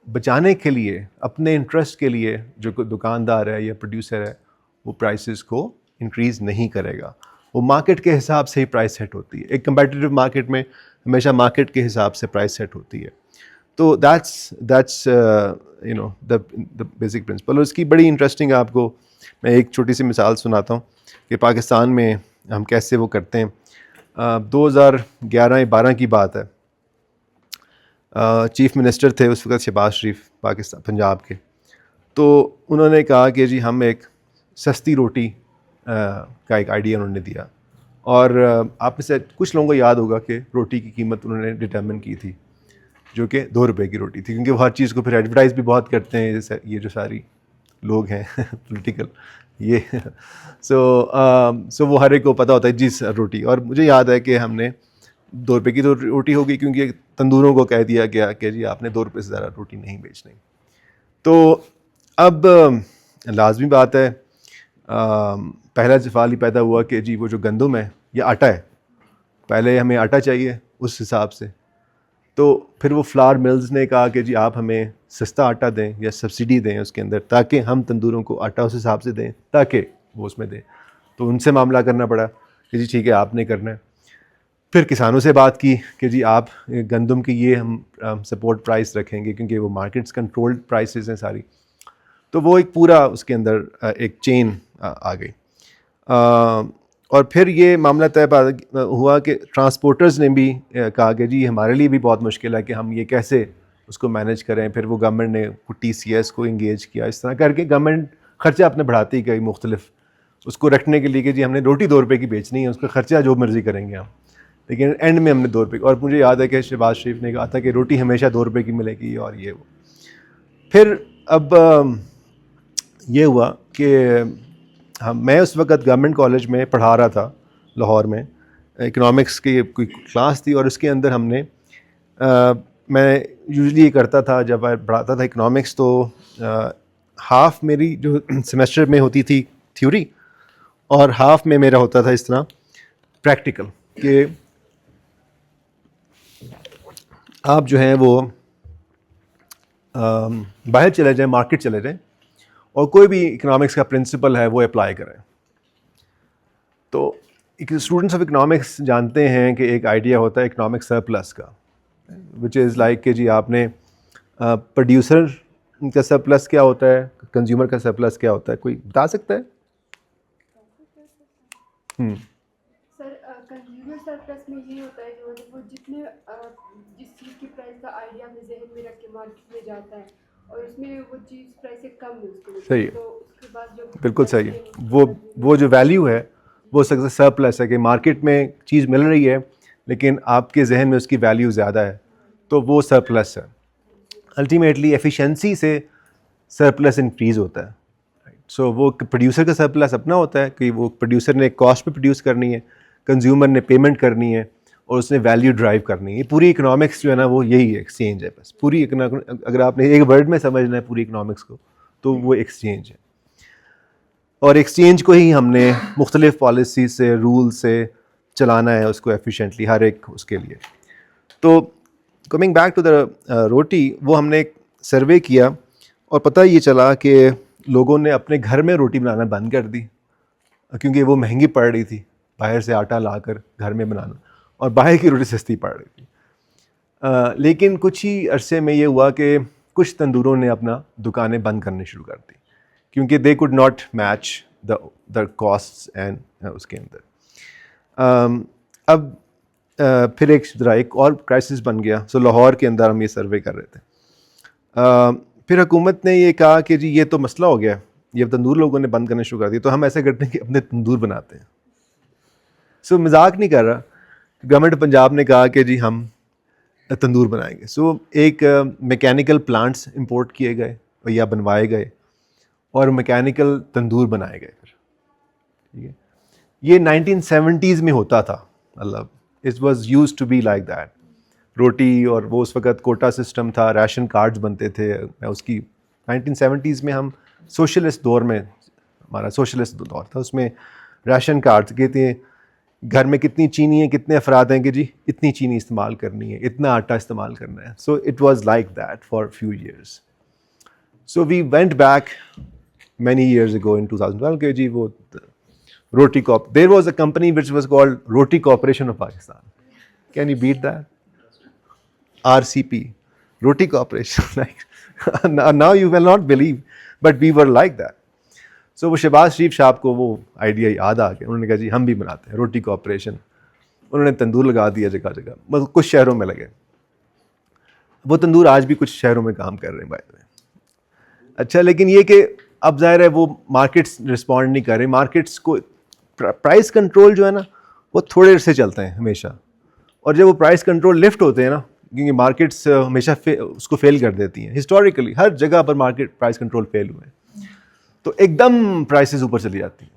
बचाने के लिए, अपने इंटरेस्ट के लिए, जो दुकानदार है या प्रोड्यूसर है, वो प्राइसेस को इंक्रीज़ नहीं करेगा। वो मार्केट के हिसाब से ही प्राइस सेट होती है। एक कंपेटिटिव मार्केट में हमेशा मार्केट के हिसाब से प्राइस सेट होती है। तो that's you know the basic principle. और इसकी बड़ी इंटरेस्टिंग, आपको मैं एक छोटी सी मिसाल सुनाता हूँ कि पाकिस्तान में हम कैसे वो करते हैं। 2011 या 12 की बात है। चीफ़ मिनिस्टर थे उस वक़्त शहबाज शरीफ, पाकिस्तान पंजाब के। तो उन्होंने कहा कि जी हम एक सस्ती रोटी का एक आइडिया उन्होंने दिया, और आप में से कुछ लोगों को याद होगा कि रोटी की कीमत उन्होंने डिटरमिन की थी, जो कि 2 रुपये की रोटी थी, क्योंकि वो हर चीज़ को फिर एडवर्टाइज़ भी बहुत करते हैं ये जो सारी लोग हैं पॉलिटिकल ये सो वो हर एक को पता होता है जिस रोटी। और मुझे याद है कि हमने 2 रुपये की तो रोटी होगी, क्योंकि तंदूरों को कह दिया गया कि जी आपने 2 रुपये से ज़्यादा रोटी नहीं बेचनी। तो अब लाजमी बात है, पहला सवाल ही पैदा हुआ कि जी वो जो गंदम है या आटा है, पहले हमें आटा चाहिए उस हिसाब से, तो फिर वो फ्लावर मिल्स ने कहा कि जी आप हमें सस्ता आटा दें या सब्सिडी दें उसके अंदर, ताकि हम तंदूरों को आटा उस हिसाब से दें ताकि वो उसमें दें। तो उनसे मामला करना पड़ा कि जी ठीक है आपने करना है। फिर किसानों से बात की कि जी आप गंदम की ये हम सपोर्ट प्राइस रखेंगे, क्योंकि वो मार्केट्स कंट्रोल्ड प्राइसेस हैं सारी। तो वो एक पूरा उसके अंदर एक चेन आ गई। और फिर ये मामला तय हुआ कि ट्रांसपोर्टर्स ने भी कहा कि जी हमारे लिए भी बहुत मुश्किल है कि हम ये कैसे उसको मैनेज करें। फिर वो गवर्नमेंट ने TCS को इंगेज किया। इस तरह करके गवर्नमेंट खर्चा अपने बढ़ाती गई मुख्तलिफ उसको रखने के लिए कि जी हमने रोटी 2 रुपये की बेचनी है, उसका खर्चा जो मर्ज़ी करेंगे हम, लेकिन एंड में हमने 2 रुपये। और मुझे याद है कि शहबाज शरीफ ने कहा था कि रोटी हमेशा 2 रुपये की मिलेगी और ये वो। फिर अब ये हुआ कि मैं उस वक्त गवर्नमेंट कॉलेज में पढ़ा रहा था लाहौर में, इकोनॉमिक्स की कोई क्लास थी, और उसके अंदर हमने मैं यूजुअली ये करता था जब मैं पढ़ाता था इकोनॉमिक्स, तो हाफ मेरी जो सेमेस्टर में होती थी थ्योरी और हाफ में मेरा होता था इस तरह प्रैक्टिकल, कि आप जो हैं वो बाहर चले जाएं, मार्केट चले जाएं और कोई भी इकोनॉमिक्स का प्रिंसिपल है वो अप्लाई करें। तो स्टूडेंट्स ऑफ इकोनॉमिक्स जानते हैं कि एक आइडिया होता है इकोनॉमिक सरप्लस का, विच इज़ लाइक कि जी आपने प्रोड्यूसर का सरप्लस क्या होता है, कंज्यूमर का सरप्लस क्या होता है, कोई बता सकता है? सर कंज्यूमर सरप्लस में ये होता है कि मतलब वो जितने जिस चीज़ की प्राइस का आइडिया अपने जहन में रख के मार्केट में जाता है और उसमें वो चीज़ प्राइस से कम है उसको, सही है, तो उसके बाद जो बिल्कुल सही है। वो जो वैल्यू है वो सरप्लस है कि मार्केट में चीज़ मिल रही है लेकिन आपके जहन में उसकी वैल्यू ज़्यादा है, तो वो सरप्लस है। अल्टीमेटली एफिशिएंसी से सरप्लस इंक्रीज़ होता है। सो वो प्रोड्यूसर का सरप्लस अपना होता है कि वो प्रोड्यूसर ने कॉस्ट पे प्रोड्यूस करनी है, कंज्यूमर ने पेमेंट करनी है और उसने वैल्यू ड्राइव करनी है। ये पूरी इकोनॉमिक्स जो है ना वो यही है, एक्सचेंज है बस। पूरी अगर आपने एक वर्ड में समझना है पूरी इकोनॉमिक्स को तो वो एक्सचेंज है, और एक्सचेंज को ही हमने मुख्तलिफ पॉलिसी से, रूल से चलाना है उसको एफिशिएंटली हर एक उसके लिए। तो कमिंग बैक टू द रोटी, वो हमने एक सर्वे किया और पता ये चला कि लोगों ने अपने घर में रोटी बनाना बंद कर दी क्योंकि वो महंगी पड़ रही थी, बाहर से आटा लाकर घर में बनाना, और बाहर की रोटी सस्ती पड़ रही थी। लेकिन कुछ ही अरसे में ये हुआ कि कुछ तंदूरों ने अपना दुकानें बंद करनी शुरू कर दी क्योंकि they could not match the costs and उसके अंदर। अब फिर एक और क्राइसिस बन गया। सो लाहौर के अंदर हम ये सर्वे कर रहे थे। फिर हुकूमत ने ये कहा कि जी ये तो मसला हो गया, ये तंदूर लोगों ने बंद करने शुरू कर दिए, तो हम ऐसा करते हैं कि अपने तंदूर बनाते हैं। सो मजाक नहीं कर रहा, गवर्नमेंट पंजाब ने कहा कि जी हम तंदूर बनाएंगे। सो एक मैकेनिकल प्लांट्स इंपोर्ट किए गए या बनवाए गए और मैकेनिकल तंदूर बनाए गए। फिर ठीक है, ये 1970s में होता था, मतलब it was used to be like that. रोटी, और वो उस वक्त कोटा सिस्टम था, राशन कार्ड्स बनते थे। उसकी 1970s में हम सोशलिस्ट दौर में, हमारा सोशलिस्ट दौर था, उसमें राशन कार्ड्स कहते हैं घर में कितनी चीनी है, कितने अफराद हैं कि जी इतनी चीनी इस्तेमाल करनी है, इतना आटा इस्तेमाल करना है। So it was like that for few years. So we went back many years ago in 2012 कि जी वो Roti corp, there was a company which was called Roti corporation of Pakistan. Can you beat that? RCP, Roti Corporation. Like now you will not believe, but we were like that. So वो शहबाज शरीफ साहब को वो idea याद आ गया, उन्होंने कहा जी हम भी बनाते हैं रोटी कॉर्पोरेशन। उन्होंने तंदूर लगा दिया जगह जगह, मतलब कुछ शहरों में लगे। वो तंदूर आज भी कुछ शहरों में काम कर रहे हैं बाय द वे। अच्छा, लेकिन ये कि अब जाहिर है वो मार्केट्स रिस्पॉन्ड नहीं कर रहे। मार्केट्स को प्राइस कंट्रोल जो है ना वो थोड़े से चलते हैं हमेशा, और जब वो प्राइस कंट्रोल लिफ्ट होते हैं ना, क्योंकि मार्केट्स हमेशा उसको फेल कर देती हैं। हिस्टोरिकली हर जगह पर मार्केट प्राइस कंट्रोल फेल हुए हैं, तो एकदम प्राइसेस ऊपर चली जाती हैं,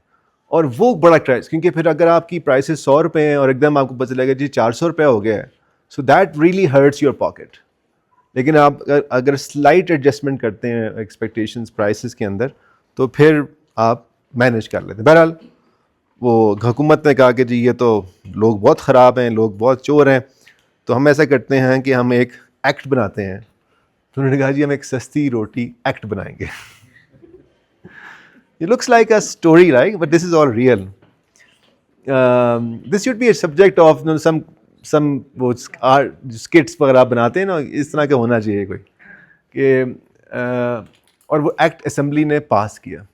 और वो बड़ा क्राइस। क्योंकि फिर अगर आपकी प्राइसेस 100 रुपये हैं और एकदम आपको पता चलेगा जी 400 रुपये हो गया है, so that really hurts your pocket. लेकिन आप अगर स्लाइट एडजस्टमेंट करते हैं एक्सपेक्टेशंस प्राइसेस के अंदर, तो फिर आप मैनेज कर लेते हैं। बहरहाल वो हुकूमत ने कहा कि जी ये तो लोग बहुत ख़राब हैं, लोग बहुत चोर हैं, तो हम ऐसा करते हैं कि हम एक एक्ट बनाते हैं। तो उन्होंने कहा जी हम एक सस्ती रोटी एक्ट बनाएंगे। It looks like a story, right? But this is all real. This should be a subject of some वो skits वगैरह आप बनाते हैं ना, इस तरह का होना चाहिए कोई कि और वो एक्ट असेंबली ने पास किया।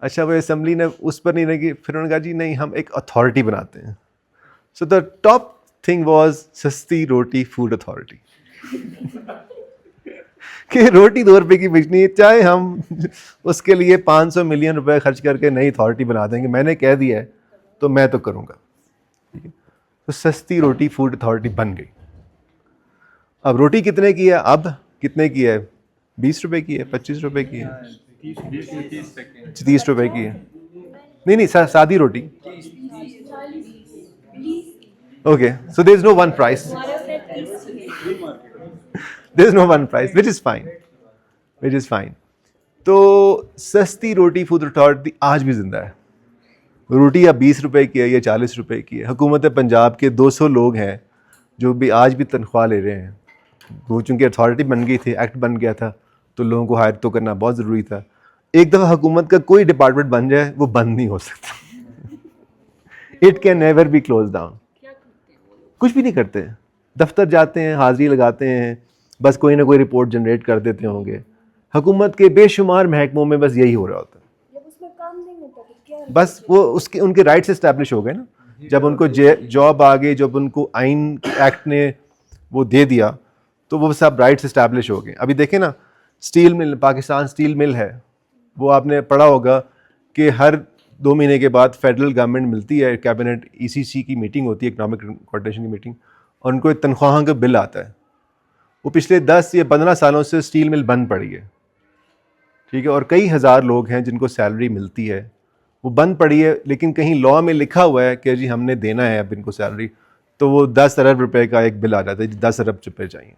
अच्छा, वो असेंबली ने उस पर नहीं लगी, फिर उन्होंने कहा जी नहीं हम एक अथॉरिटी बनाते हैं। So the top thing was सस्ती रोटी फूड अथॉरिटी कि रोटी 2 रुपये की बिकनी है, चाहे हम उसके लिए 500 मिलियन रुपए खर्च करके नई अथॉरिटी बना देंगे, मैंने कह दिया है तो मैं तो करूँगा। ठीक है, तो सस्ती रोटी फूड अथॉरिटी बन गई। अब रोटी कितने की है, अब कितने की है, 20 रुपए की है, 25 रुपए की है, 30 रुपए की है, नहीं सादी रोटी। Okay, so there is no one price, there is no one price, which is fine. तो सस्ती रोटी फूड अथॉरिटी आज भी जिंदा है। रोटी या 20 रुपए की है या 40 रुपए की है। हुकूमत पंजाब के 200 लोग हैं जो भी आज भी तनख्वाह ले रहे हैं। वो चूँकि अथॉरिटी बन गई थी, एक्ट बन गया था, तो लोगों को हायर तो करना बहुत ज़रूरी था। एक दफ़ा हुकूमत का कोई डिपार्टमेंट बन जाए वो बंद नहीं हो सकता। It can never be close down. कुछ भी नहीं करते, दफ्तर जाते हैं, हाजिरी लगाते हैं, बस कोई ना कोई रिपोर्ट जनरेट कर देते होंगे। हुकूमत के बेशुमार महकमों में बस यही हो रहा होता है। बस वो उसके उनके राइट्स इस्टेब्लिश हो गए ना, जब उनको जॉब आ गई, जब उनको आइन एक्ट ने वो दे दिया तो वो सब राइट्स इस्टेब्लिश हो गए। अभी देखें ना, steel mill, Pakistan steel mill है, वो आपने पढ़ा होगा कि हर 2 महीने के बाद फेडरल गवर्नमेंट मिलती है, कैबिनेट ECC की मीटिंग होती है, इकनॉमिक कोऑर्डिनेशन की मीटिंग, और उनको एक तनख्वाह का बिल आता है। वो पिछले 10 या 15 सालों से स्टील मिल बंद पड़ी है, ठीक है, और कई हज़ार लोग हैं जिनको सैलरी मिलती है, वो बंद पड़ी है, लेकिन कहीं लॉ में लिखा हुआ है कि जी हमने देना है अब इनको सैलरी, तो वो 10 अरब रुपए का एक बिल आ जाता है, 10 अरब रुपये चाहिए।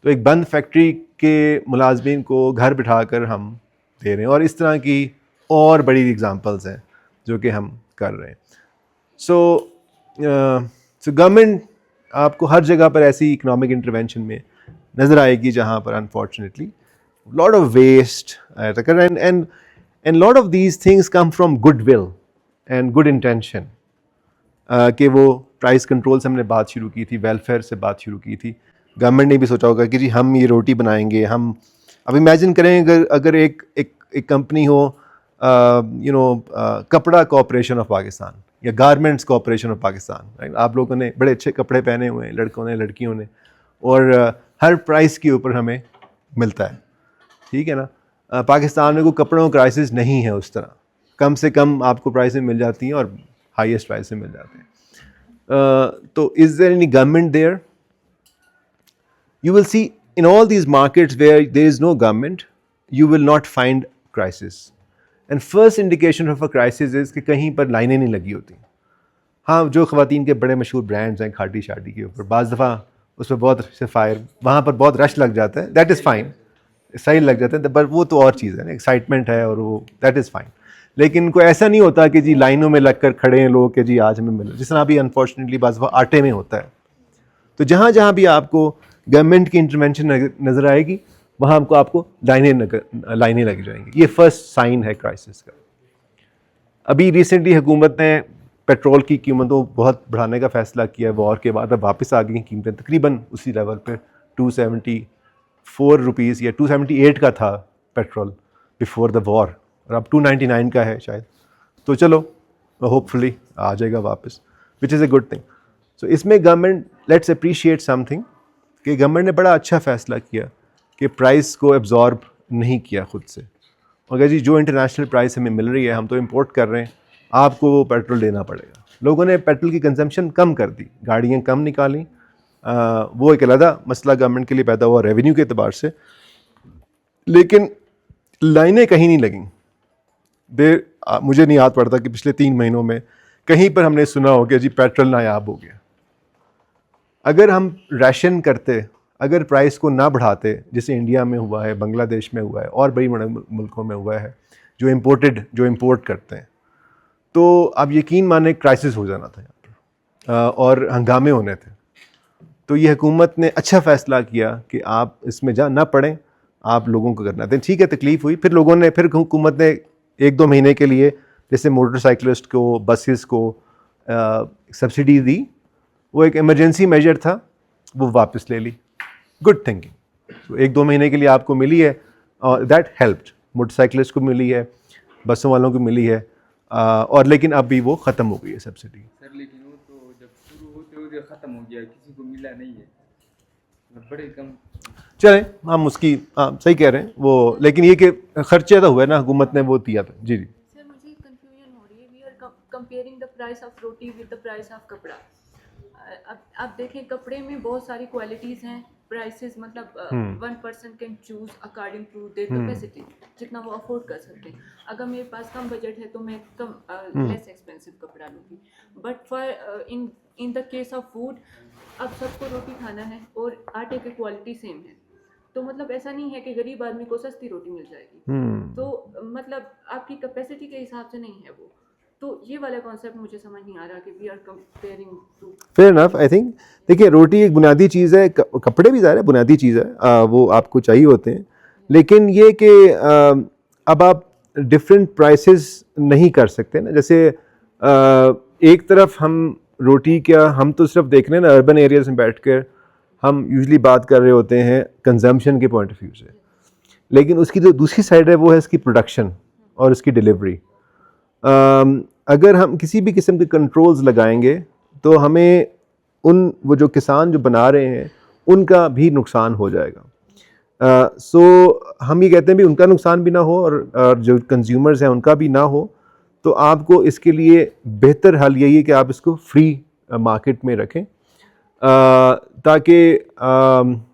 तो एक बंद फैक्ट्री के मुलाजमीन को घर बिठा कर हम दे रहे हैं, और इस तरह की और बड़ी एग्जांपल्स हैं जो कि हम कर रहे हैं। सो गवर्नमेंट आपको हर जगह पर ऐसी इकोनॉमिक इंटरवेंशन में नज़र आएगी जहाँ पर unfortunately lot of waste and lot of these things come from goodwill and good intention। कि वो प्राइस कंट्रोल से हमने बात शुरू की थी, वेलफेयर से बात शुरू की थी। गवर्नमेंट ने भी सोचा होगा कि जी हम ये रोटी बनाएंगे। हम अब इमेजिन करें अगर एक कंपनी हो, कपड़ा कॉर्पोरेशन ऑफ पाकिस्तान या garments corporation of Pakistan, right. आप लोगों ने बड़े अच्छे कपड़े पहने हुए हैं, लड़कों ने लड़कियों ने, और हर प्राइस के ऊपर हमें मिलता है, ठीक है ना। पाकिस्तान में कोई कपड़ों का क्राइसिस नहीं है उस तरह, कम से कम आपको प्राइसें मिल जाती हैं और हाईएस्ट प्राइसें मिल जाते हैं। तो is there any government there? You will see in all these markets where there is no government, you will not find crisis. And first indication of a crisis is कि कहीं पर लाइनें नहीं लगी होती। हाँ, जो ख़वातीन के बड़े मशहूर ब्रांड्स हैं खाटी शाटी के ऊपर, बाज़ दफ़ा उस पर बहुत से फायर, वहाँ पर बहुत रश लग जाता है, दैट इज़ फाइन, सही लग जाता है, पर वो तो और चीज़ है ना, एक्साइटमेंट है और वो दैट इज़ फाइन। लेकिन कोई ऐसा नहीं होता कि जी लाइनों में लग कर खड़े हैं लोग कि जी आज हमें मिले, जिस तरह अभी अनफॉर्चुनेटली बाज़ दफ़ा आटे में होता है। तो जहाँ जहाँ भी आपको गवर्नमेंट की इंटरवेंशन नज़र आएगी वहाँ आपको लाइनें लग जाएंगी। ये फर्स्ट साइन है क्राइसिस का। अभी रिसेंटली हुकूमत ने पेट्रोल की कीमतों बहुत बढ़ाने का फ़ैसला किया, वॉर के बाद अब वापस आ गई कीमतें तकरीबन उसी लेवल पे, 274 रुपीज़ या 278 का था पेट्रोल बिफोर द वॉर, और अब 299 का है शायद। तो चलो होपफुली आ जाएगा वापस, which is a good thing. सो इसमें गवर्नमेंट, लेट्स अप्रिशिएट समथिंग कि गवर्नमेंट ने बड़ा अच्छा फ़ैसला किया कि प्राइस को एब्जॉर्ब नहीं किया खुद से। मगर जी जो इंटरनेशनल प्राइस हमें मिल रही है, हम तो इंपोर्ट कर रहे हैं, आपको वो पेट्रोल देना पड़ेगा। लोगों ने पेट्रोल की कंजम्पशन कम कर दी, गाड़ियाँ कम निकाली, वो एक अलग मसला गवर्नमेंट के लिए पैदा हुआ रेवेन्यू के अतबार से, लेकिन लाइनें कहीं नहीं लगीं। मुझे नहीं याद पड़ता कि पिछले 3 महीनों में कहीं पर हमने सुना हो कि जी पेट्रोल नायाब हो गया। अगर हम राशन करते, अगर प्राइस को ना बढ़ाते, जैसे इंडिया में हुआ है, बांग्लादेश में हुआ है और बड़ी बड़े मुल्कों में हुआ है जो इंपोर्ट करते हैं, तो आप यकीन माने क्राइसिस हो जाना था यहाँ पर, और हंगामे होने थे। तो ये हुकूमत ने अच्छा फ़ैसला किया कि आप इसमें जा ना पड़ें, आप लोगों को करना। तो ठीक है, तकलीफ़ हुई, फिर लोगों ने, फिर हुकूमत ने 1-2 महीने के लिए जैसे मोटरसाइकिलिस्ट को, बसेस को सब्सिडी दी। वो एक इमरजेंसी मेजर था, वो वापस ले ली। Good thinking. तो 1-2 महीने के लिए आपको मिली है और दैट हेल्प्ड। मोटरसाइकिलिस्ट को मिली है, बसों वालों को मिली है, और लेकिन अब भी वो ख़त्म हो गई है सब्सिडी। सर लेकिन वो तो जब शुरू होते होते ख़त्म हो गया, किसी को मिला नहीं है, मतलब बड़े कम। चलें, हम उसकी सही कह रहे हैं वो, लेकिन ये कि खर्चे तो हुए ना, हुकूमत ने वो दिया था। जी जी। सर मुझे कंफ्यूजन हो रही है, we are comparing the price of roti with the price of kapda. अब आप देखें कपड़े में बहुत सारी क्वालिटीज़ हैं, प्राइसेस मतलब one person can choose according to their capacity, जितना वो अफोर्ड कर सकते हैं। अगर मेरे पास कम बजट है तो मैं कम लेस एक्सपेंसिव कपड़ा लूँगी, but for in the case of food, अब सबको रोटी खाना है और आटे की क्वालिटी सेम है, तो मतलब ऐसा नहीं है कि गरीब आदमी को सस्ती रोटी मिल जाएगी। तो मतलब आपकी कैपेसिटी के हिसाब से नहीं है वो। तो ये वाला कॉन्सेप्ट मुझे समझ नहीं आ रहा कि we are comparing to. Fair enough, I think. देखिए, रोटी एक बुनियादी चीज़ है, कपड़े भी ज़ाहिर है बुनियादी चीज़ है, वो आपको चाहिए होते हैं, लेकिन ये कि अब आप डिफरेंट प्राइसेस नहीं कर सकते ना। जैसे एक तरफ हम रोटी, क्या हम तो सिर्फ देख रहे हैं ना अर्बन एरियाज में बैठकर, हम यूजली बात कर रहे होते हैं कंजम्पशन के पॉइंट ऑफ व्यू से, लेकिन उसकी जो दूसरी साइड है वो है इसकी प्रोडक्शन और इसकी डिलीवरी। अगर हम किसी भी किस्म के कंट्रोल्स लगाएंगे तो हमें वो जो किसान जो बना रहे हैं उनका भी नुकसान हो जाएगा। सो हम ये कहते हैं भी उनका नुकसान भी ना हो और जो कंज्यूमर्स हैं उनका भी ना हो, तो आपको इसके लिए बेहतर हल यही है कि आप इसको फ्री मार्केट में रखें, ताकि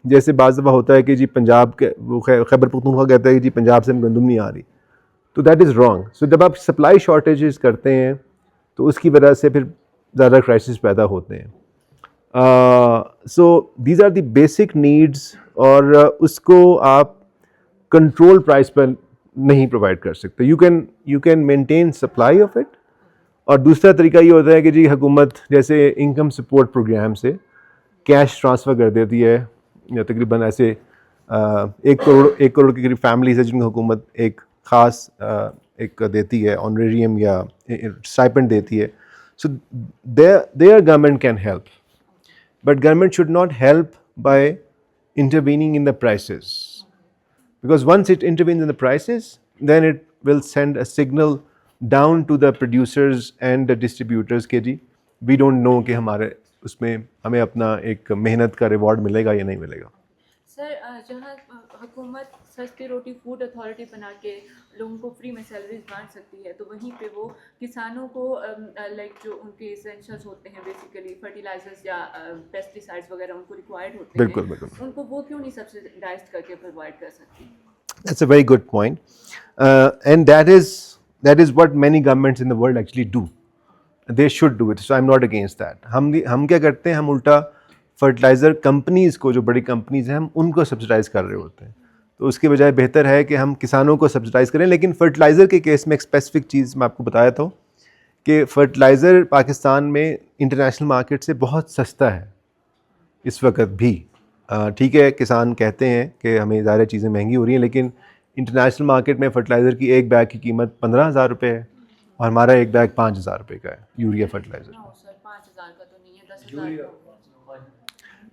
जैसे बाज़ दफ़ा होता है कि जी पंजाब के वो खैबर पख्तूनख्वा कहता है कि जी पंजाब से गंदम नहीं आ रही, तो दैट इज़ रॉन्ग। सो जब आप सप्लाई शॉर्टेजेस करते हैं तो उसकी वजह से फिर ज़्यादा क्राइसिस पैदा होते हैं। So these are the basic needs, और उसको आप कंट्रोल प्राइस पर नहीं प्रोवाइड कर सकते। You can maintain supply of it. और दूसरा तरीका ये होता है कि जी हुकूमत जैसे इनकम सपोर्ट प्रोग्राम से कैश ट्रांसफ़र कर देती है, या तकरीबन ऐसे 1 करोड़ की करीब फैमिलीज है जिनको हुकूमत एक ख़ास एक देती है, ऑनरेरियम या स्टाइपेंड देती है। So there government can help, but government should not help by intervening in the prices, because once it intervenes in the prices, then it will send a signal down to the producers and the distributors के जी we don't know कि हमारे उसमें हमें अपना एक मेहनत का reward मिलेगा या नहीं मिलेगा। सर जहाँ हुकूमत सस्ती रोटी फूड अथॉरिटी बना के लोगों को फ्री में सैलरीज बांट सकती है, तो वहीं पे वो किसानों को लाइक जो उनके एसेंशियल्स होते हैं, बेसिकली फर्टिलाइजर्स या पेस्टिसाइड्स वगैरह उनको रिक्वायर्ड होते बिल्कुल हैं, बिल्कुल, उनको वो क्यों नहीं सब्सिडाइज करके प्रोवाइड कर सकती? that's a very good point, and that is what many governments in the world actually do. They should do it, so I'm not against that. हम क्या करते हैं, हम उल्टा फर्टिलाइज़र कंपनीज़ को, जो बड़ी कंपनीज़ हैं, हम उनको सब्सिडाइज़ कर रहे होते हैं। तो उसके बजाय बेहतर है कि हम किसानों को सब्सिडाइज़ करें। लेकिन फर्टिलाइज़र के केस में एक स्पेसिफिक चीज़ मैं आपको बताया था कि फ़र्टिलाइज़र पाकिस्तान में इंटरनेशनल मार्केट से बहुत सस्ता है इस वक्त भी। ठीक है, किसान कहते हैं कि हमें ज़्यादा चीज़ें महंगी हो रही हैं, लेकिन इंटरनेशनल मार्केट में फ़र्टिलाइज़र की एक बैग की कीमत 15,000 रुपये है और हमारा एक बैग 5,000 रुपये का है यूरिया फर्टिलाइज़र। नो सर, 5,000 का तो नहीं है,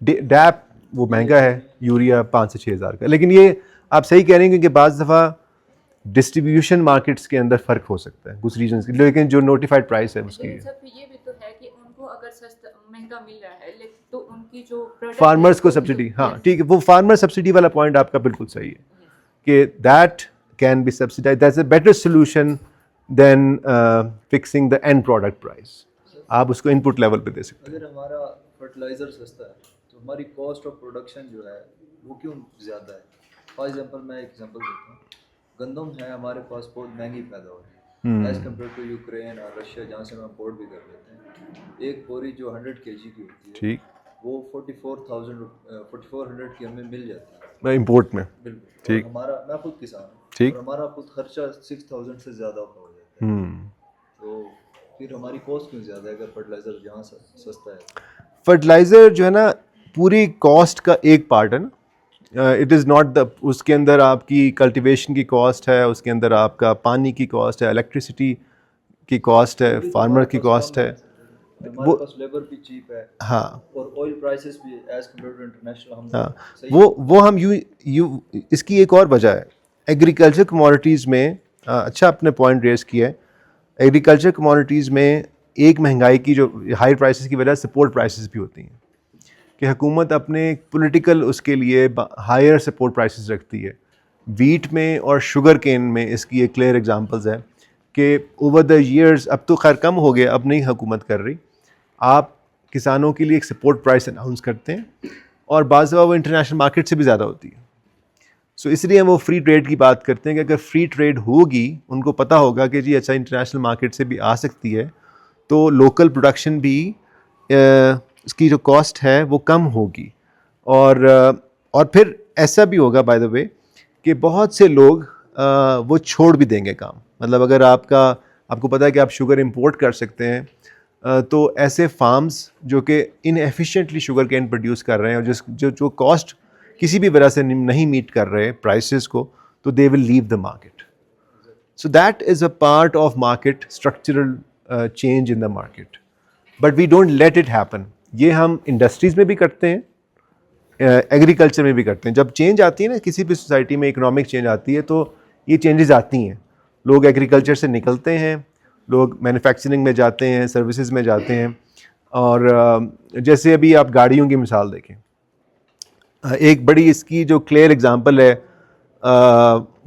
10,000 डैप वो महंगा है, यूरिया 5 से 6,000 का। लेकिन ये आप सही कह रहे हैं, क्योंकि बाज़ दफ़ा डिस्ट्रीब्यूशन मार्केट्स के अंदर फ़र्क हो सकता है कुछ रीजन्स की, लेकिन जो नोटिफाइड प्राइस है उसकी, सब ये भी तो है कि उनको अगर सस्ता महंगा मिल रहा है तो उनकी जो प्रोडक्ट फार्मर्स को सब्सिडी, हाँ ठीक है, वो फार्मर सब्सिडी वाला पॉइंट आपका बिल्कुल सही है कि that can be subsidize, that's a better solution than fixing the end product price. आप उसको इनपुट लेवल पे दे सकते हैं। अगर हमारा फर्टिलाइज़र सस्ता है तो हमारी कॉस्ट ऑफ प्रोडक्शन जो है वो क्यों ज़्यादा है? फॉर एग्जांपल मैं एक एग्जांपल देता हूँ, गंदम है हमारे पास बहुत महंगी पैदा हो रही है एज़ कम्पेयर टू यूक्रेन और रशिया, जहाँ से हम इम्पोर्ट भी कर लेते हैं। एक बोरी जो 100 kg की होती है, ठीक, वो 4400 की हमें मिल जाती है इम्पोर्ट में। बिल्कुल। ठीक। और हमारा, मैं खुद किसान हूँ, ठीक। और हमारा खुद खर्चा 6000 से ज़्यादा हो जाता है। तो फिर हमारी कॉस्ट क्यों ज़्यादा है अगर फर्टिलाइज़र यहाँ सस्ता है? फर्टिलाइज़र जो है ना, पूरी कॉस्ट का एक पार्ट है ना, इट इज़ नॉट द, उसके अंदर आपकी कल्टीवेशन की कॉस्ट है, उसके अंदर आपका पानी की कॉस्ट है, इलेक्ट्रिसिटी की कॉस्ट है, फार्मर की कॉस्ट है, हमारे वो पास लेबर भी चीप है हाँ और ऑयल प्राइसेस भी एज कम्पेयर टू इंटरनेशनल हम हाँ सही वो हम यू इसकी एक और वजह है एग्रीकल्चर कमोडिटीज़ में। अच्छा आपने पॉइंट रेस किया है, एग्रीकल्चर कमोडिटीज़ में एक महंगाई की जो हाई प्राइसेस की वजह सपोर्ट प्राइसेस भी होती हैं कि हुकूमत अपने पॉलिटिकल उसके लिए हायर सपोर्ट प्राइसेस रखती है। वीट में और शुगर केन में इसकी एक क्लियर एग्जांपल्स है कि ओवर द ईयर्स, अब तो खैर कम हो गया, अब नहीं हुकूमत कर रही, आप किसानों के लिए एक सपोर्ट प्राइस अनाउंस करते हैं और बाज़ दफ़ा वो इंटरनेशनल मार्केट से भी ज़्यादा होती है। सो इसलिए हम वो फ्री ट्रेड की बात करते हैं कि अगर फ्री ट्रेड होगी, उनको पता होगा कि जी अच्छा इंटरनेशनल मार्केट से भी आ सकती है, तो लोकल प्रोडक्शन भी इसकी जो कॉस्ट है वो कम होगी। और फिर ऐसा भी होगा बाय द वे कि बहुत से लोग वो छोड़ भी देंगे काम। मतलब अगर आपको पता है कि आप शुगर इंपोर्ट कर सकते हैं, तो ऐसे फार्म्स जो कि इनएफिशिएंटली शुगर कैन प्रोड्यूस कर रहे हैं और जो कॉस्ट किसी भी वजह से नहीं मीट कर रहे प्राइसेस को, तो they will leave the market. So that is a part of market structural change in the market, but we don't let it happen. ये हम इंडस्ट्रीज़ में भी करते हैं, एग्रीकल्चर में भी करते हैं। जब चेंज आती है ना किसी भी सोसाइटी में, इकोनॉमिक चेंज आती है, तो ये चेंजेस आती हैं। लोग एग्रीकल्चर से निकलते हैं, लोग मैन्युफैक्चरिंग में जाते हैं, सर्विसेज में जाते हैं। और जैसे अभी आप गाड़ियों की मिसाल देखें, एक बड़ी इसकी जो क्लियर एग्जांपल है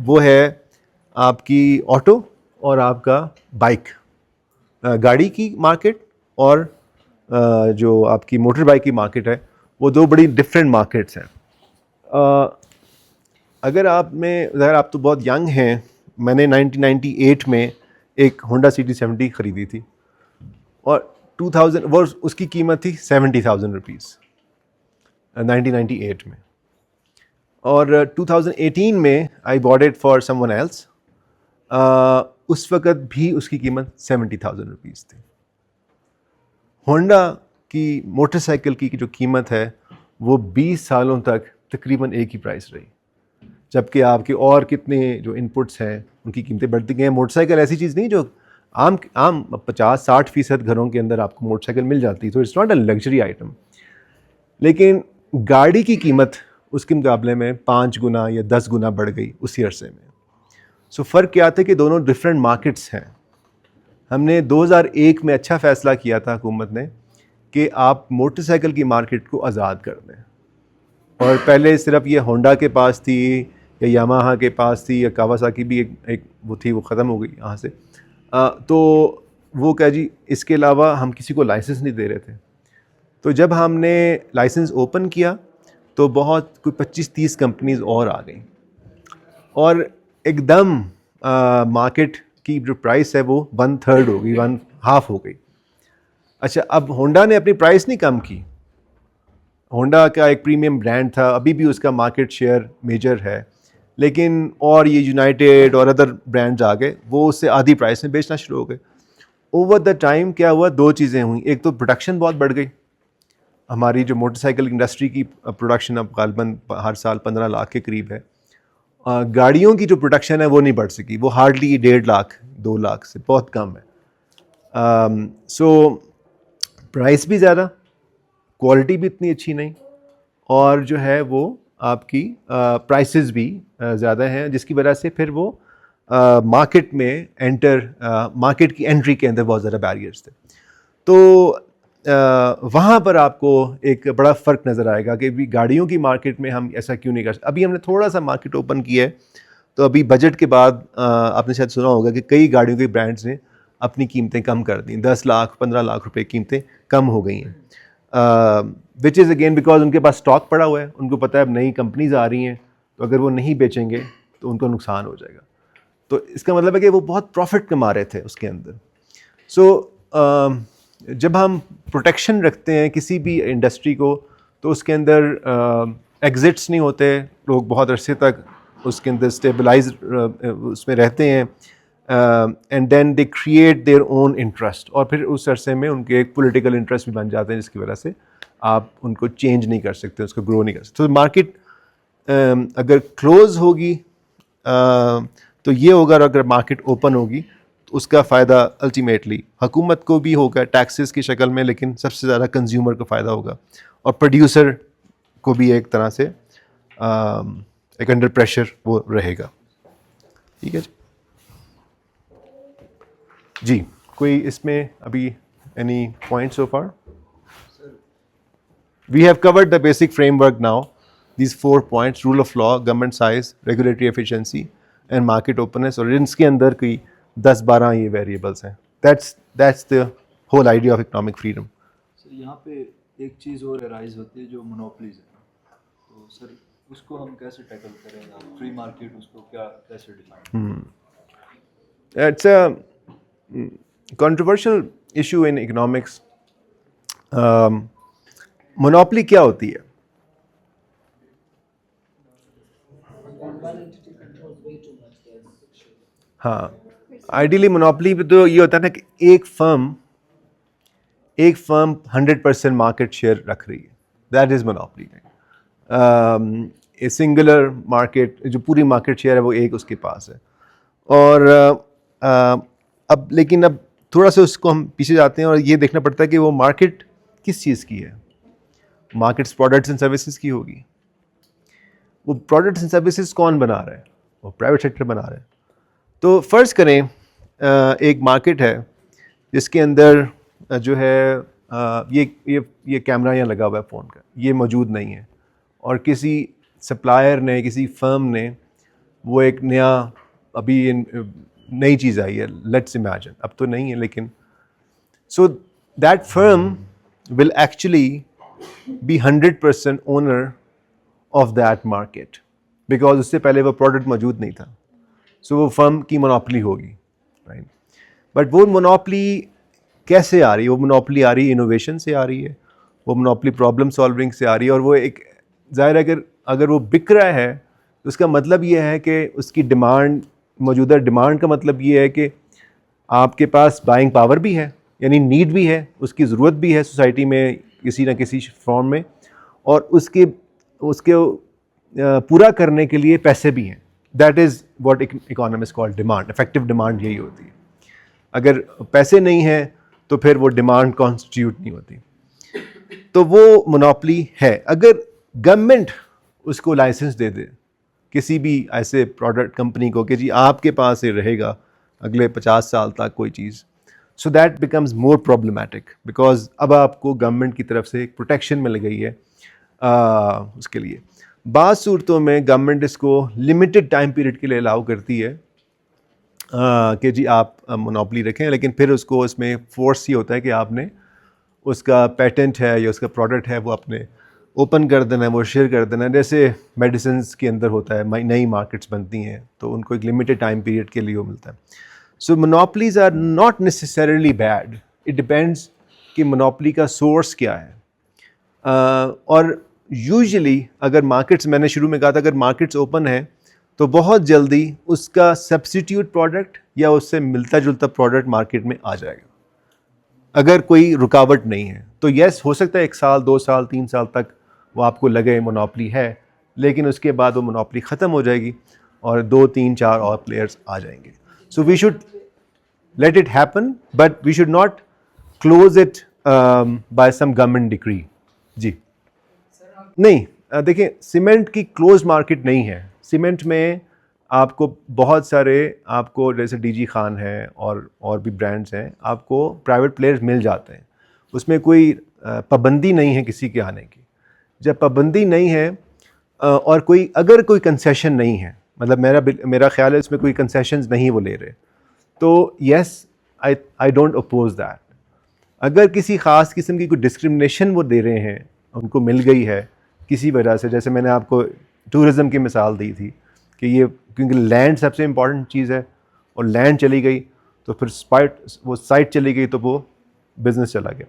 वो है आपकी ऑटो और आपका बाइक। गाड़ी की मार्केट और जो आपकी मोटर बाइक की मार्केट है, वो दो बड़ी डिफरेंट मार्केट्स हैं। अगर आप तो बहुत यंग हैं, मैंने 1998 में एक होंडा CT70 ख़रीदी थी और 2000 वो उसकी कीमत थी 70,000 रुपीज़ 1998 में। और 2018 में I bought it for someone else, उस वक़्त भी उसकी कीमत 70,000 रुपीज़ थी। होंडा की मोटरसाइकिल की जो कीमत है वो 20 सालों तक तकरीबन एक ही प्राइस रही, जबकि आपके और कितने जो इनपुट्स हैं उनकी कीमतें बढ़ती गई हैं। मोटरसाइकिल ऐसी चीज़ नहीं जो आम 50-60% घरों के अंदर आपको मोटरसाइकिल मिल जाती है, तो it's not a luxury item. लेकिन गाड़ी की कीमत उसके मुकाबले में 5 गुना या 10 गुना बढ़ गई उसी अरसे में। सो फ़र्क क्या था कि दोनों डिफरेंट मार्केट्स हैं। हमने 2001 में अच्छा फ़ैसला किया था हुकूमत ने कि आप मोटरसाइकिल की मार्केट को आज़ाद कर दें, और पहले सिर्फ ये होंडा के पास थी या यामाहा के पास थी या कावासाकी भी एक वो थी, वो ख़त्म हो गई यहाँ से। तो वो क्या जी, इसके अलावा हम किसी को लाइसेंस नहीं दे रहे थे। तो जब हमने लाइसेंस ओपन किया तो बहुत कोई 25-30 कंपनीज और आ गई और एकदम मार्केट की जो प्राइस है वो 1/3 हो गई, 1/2 हो गई। अच्छा, अब होंडा ने अपनी प्राइस नहीं कम की। होंडा का एक प्रीमियम ब्रांड था, अभी भी उसका मार्केट शेयर मेजर है, लेकिन और ये यूनाइटेड और अदर ब्रांड्स आ गए, वो उससे आधी प्राइस में बेचना शुरू हो गए। ओवर द टाइम क्या हुआ, दो चीज़ें हुई। एक तो प्रोडक्शन बहुत बढ़ गई, हमारी जो मोटरसाइकिल इंडस्ट्री की प्रोडक्शन अब गालबन हर साल 15 लाख के करीब है। गाड़ियों की जो प्रोडक्शन है वो नहीं बढ़ सकी, वो हार्डली 1.5 लाख 2 लाख से बहुत कम है। सो प्राइस भी ज़्यादा, क्वालिटी भी इतनी अच्छी नहीं, और जो है वो आपकी प्राइसेस भी ज़्यादा हैं, जिसकी वजह से फिर वो मार्केट में मार्केट की एंट्री के अंदर बहुत ज़्यादा बैरियर्स थे। तो वहाँ पर आपको एक बड़ा फ़र्क नज़र आएगा कि भी गाड़ियों की मार्केट में हम ऐसा क्यों नहीं कर सकते। अभी हमने थोड़ा सा मार्केट ओपन किया है, तो अभी बजट के बाद आपने शायद सुना होगा कि कई गाड़ियों के ब्रांड्स ने अपनी कीमतें कम कर दी, 10 लाख 15 लाख रुपए कीमतें कम हो गई हैं, विच इज़ अगेन बिकॉज उनके पास स्टॉक पड़ा हुआ है। उनको पता है अब नई कंपनीज आ रही हैं, तो अगर वो नहीं बेचेंगे तो उनको नुकसान हो जाएगा। तो इसका मतलब है कि वो बहुत प्रॉफिट कमा रहे थे उसके अंदर। सो जब हम प्रोटेक्शन रखते हैं किसी भी इंडस्ट्री को, तो उसके अंदर एग्जिट्स नहीं होते, लोग बहुत अरसे तक उसके अंदर स्टेबलाइज उसमें रहते हैं, and then they create their own interest, और फिर उस अरसे में उनके एक पॉलिटिकल इंटरेस्ट भी बन जाते हैं, जिसकी वजह से आप उनको चेंज नहीं कर सकते, उसको ग्रो नहीं कर सकते। तो मार्केट अगर क्लोज होगी तो ये होगा, और अगर मार्केट ओपन होगी तो उसका फ़ायदा अल्टीमेटली हुकूमत को भी होगा टैक्सेस की शक्ल में, लेकिन सबसे ज़्यादा कंज्यूमर को फ़ायदा होगा और प्रोड्यूसर को भी एक तरह से एक अंडर प्रेशर वो रहेगा। ठीक है जी, कोई इसमें अभी any point so far? We have covered the basic framework now. These 4 points: rule of law, government size, regulatory efficiency, and market openness. और इनके अंदर कोई 10-12 ये variables हैं. That's the whole idea of economic freedom. Sir यहाँ पे एक चीज़ और अराइज होती है जो मोनोपलीज है, तो सर उसको हम कैसे टैकल करें? फ्री मार्केट उसको क्या कैसे define? It's a controversial issue in economics. Monopoly क्या होती है? हाँ, आइडियली मोनोपली पे तो ये होता है ना कि एक फर्म 100% मार्केट शेयर रख रही है, that is monopoly. A singular market, जो पूरी मार्केट शेयर है वो एक उसके पास है। और अब लेकिन अब थोड़ा सा उसको हम पीछे जाते हैं और ये देखना पड़ता है कि वो मार्केट किस चीज़ की है। मार्केट्स प्रोडक्ट्स एंड सर्विसेज की होगी। वो प्रोडक्ट्स एंड सर्विसेज कौन बना रहा है? वो प्राइवेट सेक्टर बना रहा है। तो फ़र्ज़ करें एक मार्केट है जिसके अंदर जो है ये कैमरा यहाँ लगा हुआ है फ़ोन का, ये मौजूद नहीं है, और किसी सप्लायर ने, किसी फर्म ने वो एक नया अभी नई चीज़ आई है, लेट्स इमेजिन, अब तो नहीं है लेकिन, so that firm will actually be 100% owner of that market because उससे पहले वो प्रोडक्ट मौजूद नहीं था, सो वो फर्म की मोनोपली होगी, राइट। बट वो मोनोपली कैसे आ रही है? वो मोनोपली आ रही है इनोवेशन से आ रही है, वो मोनोपली प्रॉब्लम सॉल्विंग से आ रही है, और वो एक ज़ाहिर है अगर वो बिक रहा है तो उसका मतलब ये है कि उसकी डिमांड, मौजूदा डिमांड का मतलब ये है कि आपके पास बाइंग पावर भी है, यानी नीड भी है, उसकी ज़रूरत भी है सोसाइटी में किसी ना किसी फॉर्म में, और उसके पूरा करने के लिए पैसे भी हैं। That is what economist call demand. Effective demand यही होती है। अगर पैसे नहीं हैं तो फिर वो डिमांड कॉन्स्टिट्यूट नहीं होती, तो वो मोनोपली है। अगर गवर्नमेंट उसको लाइसेंस दे दे किसी भी ऐसे प्रोडक्ट कंपनी को कि जी आपके पास ये रहेगा अगले 50 साल तक कोई चीज़, so that becomes more problematic, because अब आपको गवर्नमेंट की तरफ से एक प्रोटेक्शन मिल गई है उसके लिए। बाज़ सूरतों में गवर्नमेंट इसको लिमिटेड टाइम पीरियड के लिए अलाउ करती है कि जी आप मोनोपली रखें, लेकिन फिर उसको उसमें फोर्स ये होता है कि आपने उसका पेटेंट है या उसका प्रोडक्ट है वो अपने ओपन कर देना है, वो शेयर कर देना है। जैसे मेडिसिन्स के अंदर होता है, नई मार्केट्स बनती हैं तो उनको एक लिमिटेड टाइम पीरियड के लिए वो मिलता है। So monopolies are not necessarily bad, it depends कि मोनोपली का सोर्स क्या है। और यूजुअली अगर मार्केट्स, मैंने शुरू में कहा था, अगर मार्केट्स ओपन है तो बहुत जल्दी उसका सब्स्टिट्यूट प्रोडक्ट या उससे मिलता जुलता प्रोडक्ट मार्केट में आ जाएगा, अगर कोई रुकावट नहीं है। तो येस, हो सकता है 1 साल 2 साल 3 साल तक वो आपको लगे मोनोपली है, लेकिन उसके बाद वो मोनोपली ख़त्म हो जाएगी और 2 3 4 और प्लेयर्स आ जाएंगे। So we should let it happen, but we should not close it by some government decree. जी नहीं, देखिए सीमेंट की क्लोज मार्केट नहीं है। सीमेंट में आपको बहुत सारे, आपको जैसे डीजी खान है और भी ब्रांड्स हैं, आपको प्राइवेट प्लेयर्स मिल जाते हैं। उसमें कोई पाबंदी नहीं है किसी के आने की। जब पाबंदी नहीं है और अगर कोई कंसेशन नहीं है, मतलब मेरा ख्याल है इसमें कोई कंसेशंस नहीं वो ले रहे, तो yes I don't oppose that. अगर किसी ख़ास किस्म की कोई डिस्क्रिमिनेशन वो दे रहे हैं, उनको मिल गई है किसी वजह से, जैसे मैंने आपको टूरिज़म की मिसाल दी थी कि ये क्योंकि लैंड सबसे इम्पॉर्टेंट चीज़ है और लैंड चली गई तो फिर वो साइट चली गई तो वो बिज़नेस चला गया।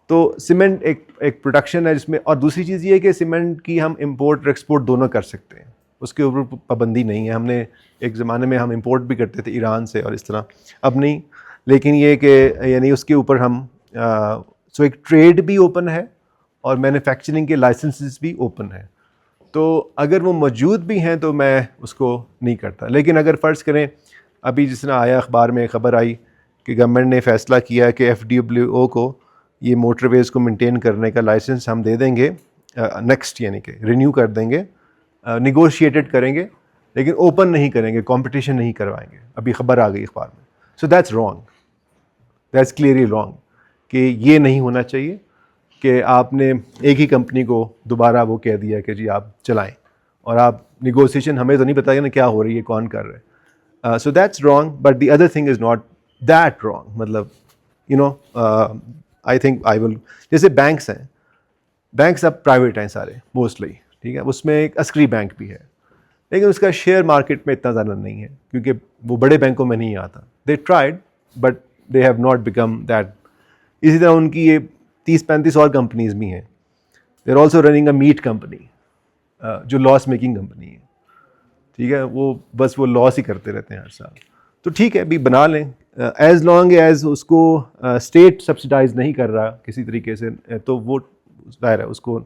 तो सीमेंट एक प्रोडक्शन है जिसमें, और दूसरी चीज़ ये है कि सीमेंट की हम इंपोर्ट और एक्सपोर्ट दोनों कर सकते हैं, उसके ऊपर पाबंदी नहीं है। हमने एक ज़माने में हम इंपोर्ट भी करते थे ईरान से और इस तरह, अब नहीं। लेकिन ये कि यानी उसके ऊपर हम सो एक ट्रेड भी ओपन है और मैन्युफैक्चरिंग के लाइसेंसेस भी ओपन हैं। तो अगर वो मौजूद भी हैं तो मैं उसको नहीं करता। लेकिन अगर फ़र्ज़ करें अभी जिस तरह आया अखबार में खबर आई कि गवर्नमेंट ने फ़ैसला किया कि FWO को ये मोटरवेज़ को मेंटेन करने का लाइसेंस हम दे देंगे नेक्स्ट, यानी कि रिन्यू कर देंगे, निगोशिएटेड करेंगे, लेकिन ओपन नहीं करेंगे, कंपटीशन नहीं करवाएंगे। अभी खबर आ गई अखबार में। सो that's wrong, that's clearly wrong कि ये नहीं होना चाहिए कि आपने एक ही कंपनी को दोबारा वो कह दिया कि जी आप चलाएं, और आप निगोशिएशन, हमें तो नहीं बताया ना क्या हो रही है, कौन कर रहा है। So that's wrong, but the other thing is not that wrong. मतलब you know I think I will, जैसे बैंक्स हैं, बैंक्स अब प्राइवेट हैं सारे मोस्टली, ठीक है, उसमें एक अस्करी बैंक भी है, लेकिन उसका शेयर मार्केट में इतना ज़्यादा नहीं है क्योंकि वो बड़े बैंकों में नहीं आता। They tried but they have not become that. इसी तरह उनकी ये 30-35 और कंपनीज भी हैं। They are also running a meat company जो लॉस मेकिंग कंपनी है, ठीक है, वो बस वो लॉस ही करते रहते हैं हर साल। तो ठीक है, अभी बना लें, एज लॉन्ग एज उसको स्टेट सब्सिडाइज नहीं कर रहा किसी तरीके से, तो वो ज़ाहिर है उसको,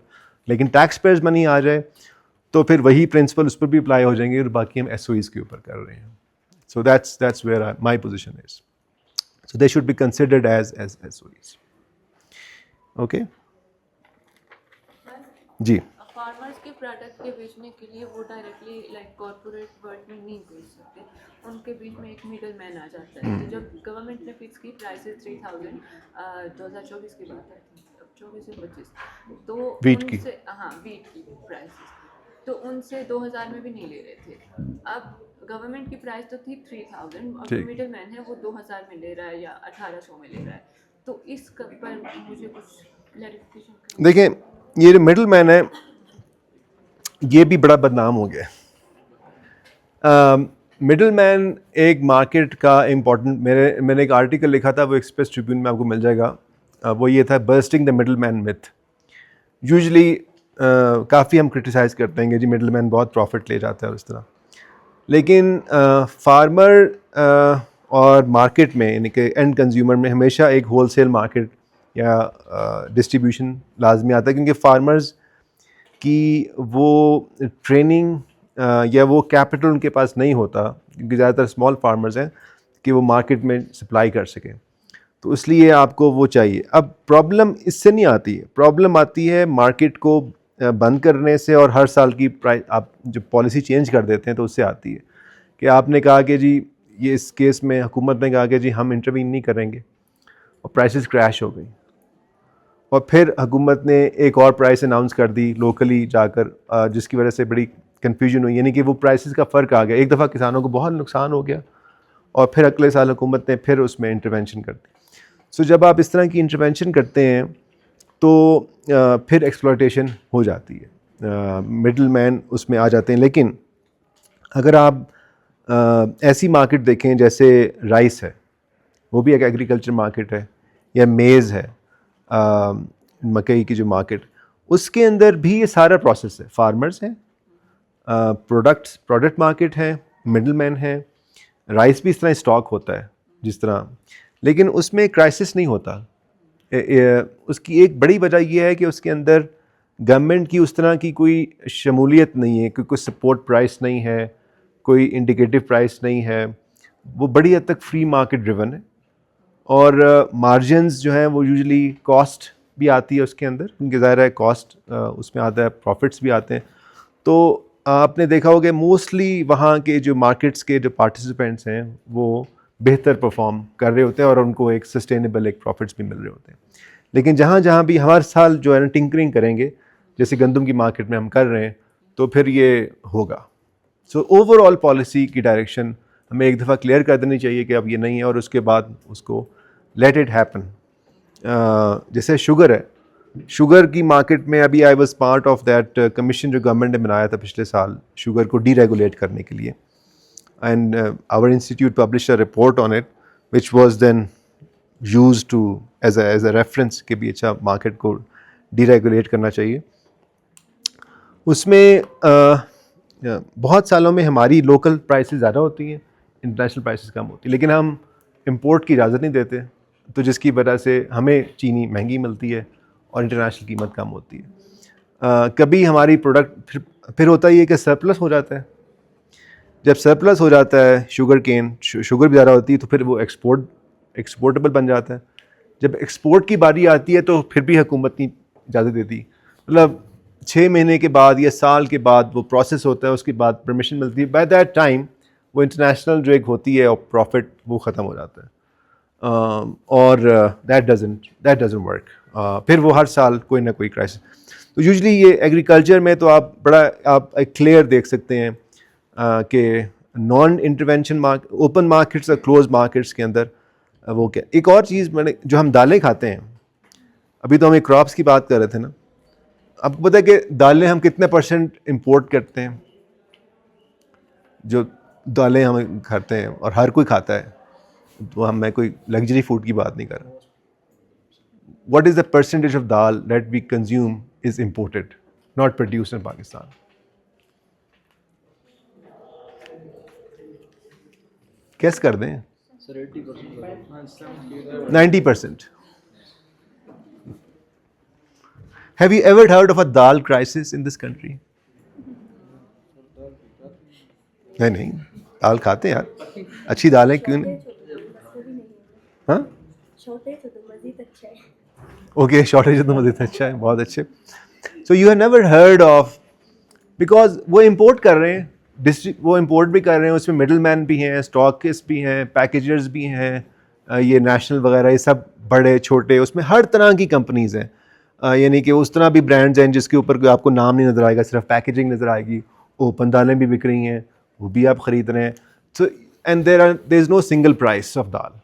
लेकिन टैक्स पेयर्स मनी आ जाए तो फिर वही प्रिंसिपल उस पर भी अप्लाई हो जाएंगे, और बाकी हम SOEs के ऊपर कर रहे हैं। So that's where my position is. So they should be considered as SOEs। Okay ji. Farmers के प्रोडक्ट के बेचने के लिए वो डायरेक्टली लाइक कॉर्पोरेट वर्ल्ड में नहीं बेच सकते, उनके बीच में एक मिडल मैन आ जाता है। तो जब गवर्नमेंट ने फिक्स की प्राइसेस 3000 2024 की बात है, 24 से 25, तो Wheat की। उनसे, हाँ वीट की प्राइसेस, तो उनसे 2000 में भी नहीं ले रहे थे। अब गवर्नमेंट की प्राइस तो थी 3000, अब ठीक। मिडल मैन है वो 2000 में ले रहा है या 1800 में ले रहा है। तो इस पर मुझे कुछ क्लैरिफिकेशन। देखें, ये जो मिडल मैन है ये भी बड़ा बदनाम हो गया। मिडल मैन एक मार्केट का इम्पॉर्टेंट, मैंने एक आर्टिकल लिखा था, वो एक्सप्रेस ट्रिब्यून में आपको मिल जाएगा। वो ये था, bursting the middle man myth. Usually काफ़ी हम क्रिटिसाइज़ करते हैं कि जी मिडल मैन बहुत प्रॉफिट ले जाता है और इस तरह, लेकिन फार्मर और मार्केट में, यानी कि एंड कंज्यूमर में हमेशा एक होलसेल मार्केट या डिस्ट्रीब्यूशन लाजमी आता है, क्योंकि फार्मर्स कि वो ट्रेनिंग या वो कैपिटल उनके पास नहीं होता, क्योंकि ज़्यादातर स्मॉल फार्मर्स हैं, कि वो मार्केट में सप्लाई कर सकें, तो इसलिए आपको वो चाहिए। अब प्रॉब्लम इससे नहीं आती है, प्रॉब्लम आती है मार्केट को बंद करने से, और हर साल की प्राइस आप जो पॉलिसी चेंज कर देते हैं तो उससे आती है कि आपने कहा कि जी ये इस केस में हुकूमत ने कहा कि जी हम इंटरवीन नहीं करेंगे, और प्राइसेस क्रैश हो गई, और फिर हुकूमत ने एक और प्राइस अनाउंस कर दी लोकली जाकर, जिसकी वजह से बड़ी कन्फ्यूजन हुई, यानी कि वो प्राइसेस का फ़र्क आ गया। एक दफ़ा किसानों को बहुत नुकसान हो गया, और फिर अगले साल हुकूमत ने फिर उसमें इंटरवेंशन कर दी। सो जब आप इस तरह की इंटरवेंशन करते हैं तो फिर एक्सप्लॉयटेशन हो जाती है, मिडल मैन उसमें आ जाते हैं। लेकिन अगर आप ऐसी मार्केट देखें जैसे राइस है, वो भी एक एग्रीकल्चर मार्केट है, या मेज़ है, मकई की जो मार्केट, उसके अंदर भी ये सारा प्रोसेस है। फार्मर्स हैं, प्रोडक्ट मार्केट है, मिडल मैन है, राइस भी इस तरह स्टॉक होता है जिस तरह, लेकिन उसमें क्राइसिस नहीं होता। उसकी एक बड़ी वजह यह है कि उसके अंदर गवर्नमेंट की उस तरह की कोई शमूलियत नहीं है, कोई सपोर्ट प्राइस नहीं है, कोई इंडिकेटिव प्राइस नहीं है, वो बड़ी हद तक फ्री मार्केट ड्रिवन है। और मार्जिनस जो हैं वो यूजुअली कॉस्ट भी आती है उसके अंदर, क्योंकि ज़ाहिर है कॉस्ट उसमें आता है, प्रॉफिट्स भी आते हैं। तो आपने देखा होगा मोस्टली वहाँ के जो मार्केट्स के जो पार्टिसिपेंट्स हैं वो बेहतर परफॉर्म कर रहे होते हैं, और उनको एक सस्टेनेबल एक प्रॉफिट्स भी मिल रहे होते हैं। लेकिन जहाँ भी हर साल जो है ना टिंकरिंग करेंगे, जैसे गंदम की मार्केट में हम कर रहे हैं, तो फिर ये होगा। सो ओवरऑल पॉलिसी की डायरेक्शन हमें एक दफ़ा क्लियर कर देनी चाहिए कि अब ये नहीं है, और उसके बाद उसको लेट इट हैपन। जैसे शुगर है, शुगर की मार्केट में अभी I was part of that commission जो गवर्नमेंट ने बनाया था पिछले साल शुगर को डीरेगुलेट करने के लिए, and our institute publish a report on it which was then use to as a reference कि भी अच्छा मार्केट को डीरेगुलेट करना चाहिए। उसमें बहुत सालों में हमारी लोकल प्राइसेस ज़्यादा होती हैं, इंटरनेशनल प्राइसेस कम होती है, लेकिन हम इंपोर्ट की इजाज़त नहीं देते, तो जिसकी वजह से हमें चीनी महंगी मिलती है और इंटरनेशनल कीमत कम होती है। कभी हमारी प्रोडक्ट फिर होता ही है कि सरप्लस हो जाता है। जब सरप्लस हो जाता है शुगर केन, शुगर भी ज़्यादा होती है, तो फिर वो एक्सपोर्टेबल बन जाता है। जब एक्सपोर्ट की बारी आती है तो फिर भी हुकूमत नहीं इजाज़त देती, मतलब 6 महीने के बाद या साल के बाद वो प्रोसेस होता है, उसके बाद परमिशन मिलती है। बाय दैट टाइम वो इंटरनेशनल जो एक होती है और प्रॉफिट वो ख़त्म हो जाता है। और दैट डजंट वर्क। फिर वो हर साल कोई ना कोई क्राइसिस। तो यूजली ये एग्रीकल्चर में तो आप एक क्लियर देख सकते हैं कि non intervention market, open markets और क्लोज मार्केट्स के अंदर वो क्या। एक और चीज़ मैंने, जो हम दालें खाते हैं, अभी तो हम क्रॉप्स की बात कर रहे थे ना, आपको पता है कि दालें हम कितने % इंपोर्ट करते हैं? जो दालें हम खाते हैं और हर कोई खाता है, तो मैं कोई लग्जरी फूड की बात नहीं कर रहा। What is the percentage of dal that we consume is imported, not produced in Pakistan? कैस कर दें? Sir 80%। 90%. Have you ever heard of a dal crisis in this country? नहीं, दाल खाते हैं यार, अच्छी दालें क्यों नहीं? हाँ, ओके, शॉर्टेज है तो मज़ीद अच्छा है, बहुत अच्छे। सो you have never heard of, because वो इम्पोर्ट कर रहे हैं, वो इम्पोर्ट भी कर रहे हैं, उसमें मिडल मैन भी हैं, स्टॉकिस्ट भी हैं, पैकेजर्स भी हैं, ये नेशनल वगैरह, ये सब बड़े छोटे, उसमें हर तरह की कंपनीज़ हैं। यानी कि उस तरह भी ब्रांड्स हैं जिसके ऊपर आपको नाम नहीं नज़र आएगा, सिर्फ पैकेजिंग नज़र आएगी। ओपन दालें भी बिक रही हैं, वो भी आप ख़रीद रहे हैं। So and there is no single price of dal.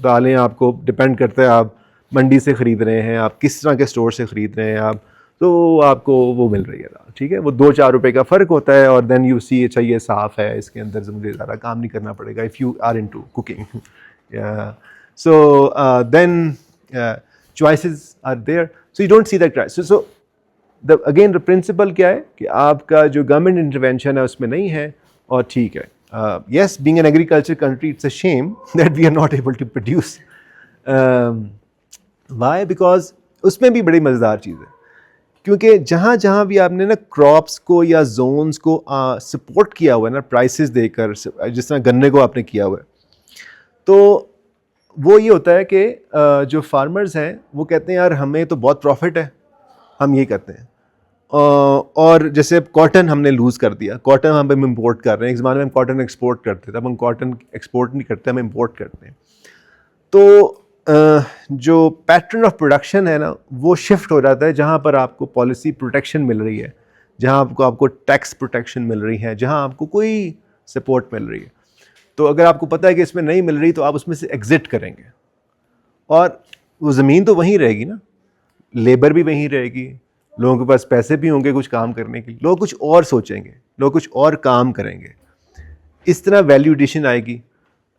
दालें आपको डिपेंड करता है आप मंडी से ख़रीद रहे हैं, आप किस तरह के स्टोर से ख़रीद रहे हैं आप, तो आपको वो मिल रही है दाल, ठीक है। वो 2-4 रुपए का फ़र्क होता है, और देन यू सी अच्छा ये साफ़ है, इसके अंदर से मुझे ज़्यादा काम नहीं करना पड़ेगा, if you are into cooking. So then choices are there, so you don't see that crisis. So again the principle क्या है कि आपका जो गवर्नमेंट इंटरवेंशन है उसमें नहीं है, और ठीक है। Yes, being an agriculture country, it's a shame that we are not able to produce. Why? Because उसमें भी बड़ी मज़ेदार चीज़ है, क्योंकि जहाँ जहाँ भी आपने ना क्रॉप्स को या जोन्स को सपोर्ट किया हुआ है ना प्राइसेस देकर, जिस तरह गन्ने को आपने किया हुआ है, तो वो ये होता है कि जो फार्मर्स हैं वो कहते हैं यार हमें तो बहुत प्रॉफिट है, हम ये करते हैं। और जैसे कॉटन हमने लूज़ कर दिया, कॉटन हम इम्पोर्ट कर रहे हैं। एक ज़माने में हम कॉटन एक्सपोर्ट करते थे, अब हम कॉटन एक्सपोर्ट नहीं करते, हम इम्पोर्ट करते हैं। तो जो पैटर्न ऑफ प्रोडक्शन है ना, वो शिफ्ट हो जाता है जहाँ पर आपको पॉलिसी प्रोटेक्शन मिल रही है, जहाँ आपको टैक्स प्रोटेक्शन मिल रही है, जहाँ आपको कोई सपोर्ट मिल रही है। तो अगर आपको पता है कि इसमें नहीं मिल रही, तो आप उसमें से एग्ज़िट करेंगे, और वो ज़मीन तो वहीं रहेगी ना, लेबर भी वहीं रहेगी, लोगों के पास पैसे भी होंगे कुछ काम करने के लिए, लोग कुछ और सोचेंगे, लोग कुछ और काम करेंगे, इस तरह वैल्यू एडिशन आएगी।